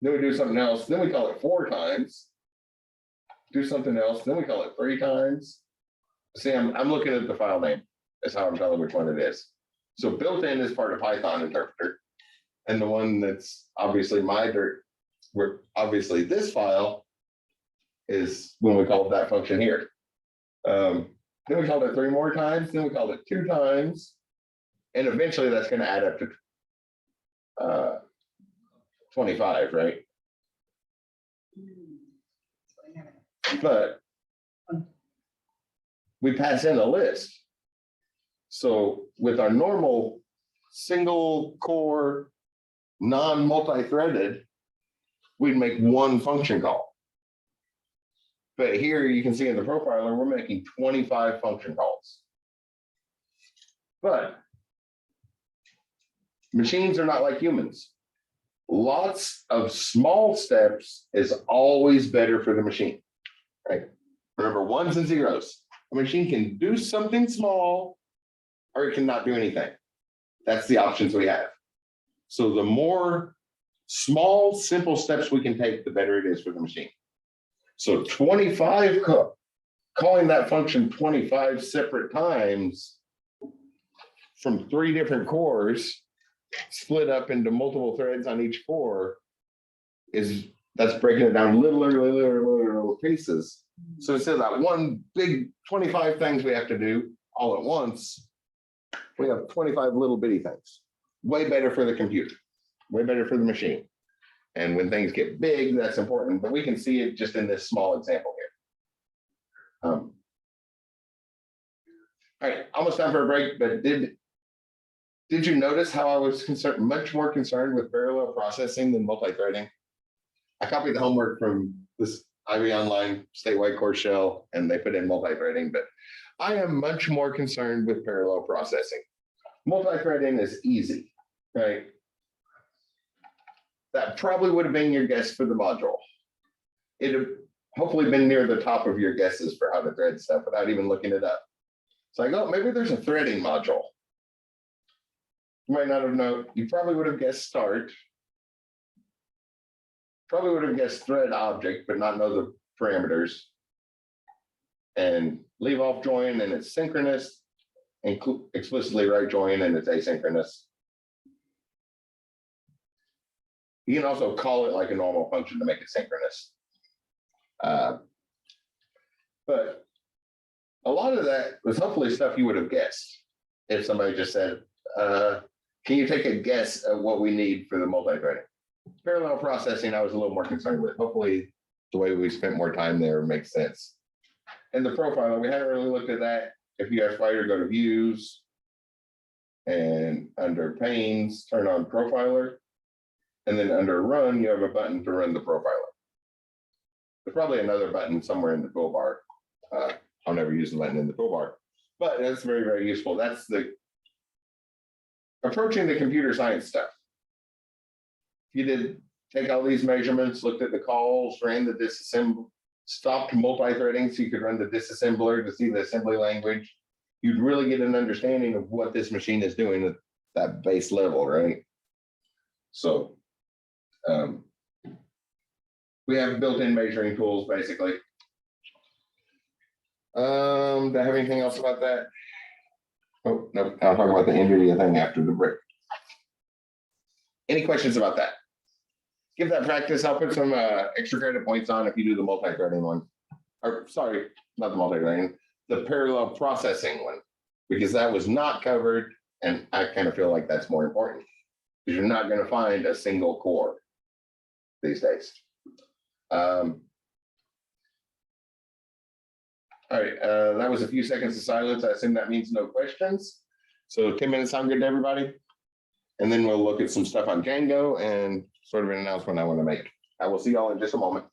Then we do something else. Then we call it 4 times. Do something else. Then we call it 3 times. See, I'm looking at the file name. That's how I'm telling which one it is. So built-in is part of Python interpreter. And the one that's obviously where obviously this file is when we called that function here. Then we called it 3 more times. Then we called it 2 times. And eventually that's going to add up to 25, right? But we pass in a list. So with our normal single core, non-multi-threaded, we'd make one function call. But here you can see in the profiler, we're making 25 function calls. But machines are not like humans. Lots of small steps is always better for the machine, right? Remember, ones and zeros. A machine can do something small or it cannot do anything. That's the options we have. So the more small, simple steps we can take, the better it is for the machine. So 25, calling that function 25 separate times from 3 different cores, split up into multiple threads on each core, that's breaking it down little pieces. So instead of that one big 25 things we have to do all at once, we have 25 little bitty things. Way better for the computer, way better for the machine. And when things get big, that's important, but we can see it just in this small example here. All right, almost time for a break, but did you notice how I was much more concerned with parallel processing than multi-threading? I copied the homework from this Ivy Online statewide course shell, and they put in multi-threading, but I am much more concerned with parallel processing. Multi-threading is easy, right? That probably would have been your guess for the module. It'd have hopefully been near the top of your guesses for how to thread stuff without even looking it up. It's like, oh, maybe there's a threading module. You might not have known. You probably would have guessed start. Probably would have guessed thread object, but not know the parameters. And leave off join, and it's synchronous. And explicitly write join, and it's asynchronous. You can also call it like a normal function to make it synchronous. But a lot of that was hopefully stuff you would have guessed if somebody just said, can you take a guess at what we need for the multi-threading? Parallel processing, I was a little more concerned with. Hopefully the way we spent more time there makes sense. And the profiler, we haven't really looked at that. If you have Spider, go to views, and under panes, turn on profiler. And then under run, you have a button to run the profiler. There's probably another button somewhere in the toolbar. I'll never use the button in the toolbar, but that's very, very useful. That's the approaching the computer science stuff. You did take all these measurements, looked at the calls, ran the disassembly, stopped multi-threading so you could run the disassembler to see the assembly language. You'd really get an understanding of what this machine is doing at that base level, right? So we have built-in measuring tools, basically. Do I have anything else about that? Oh, no, I'll talk about the NVIDIA thing after the break. Any questions about that? Give that practice. I'll put some extra credit points on if you do the multi-threading one. Or sorry, not the multi-threading, the parallel processing one, because that was not covered, and I kind of feel like that's more important, because you're not going to find a single core these days. All right, that was a few seconds of silence. I assume that means no questions. So 10 minutes sound good to everybody? And then we'll look at some stuff on Django and sort of an announcement I want to make. I will see y'all in just a moment.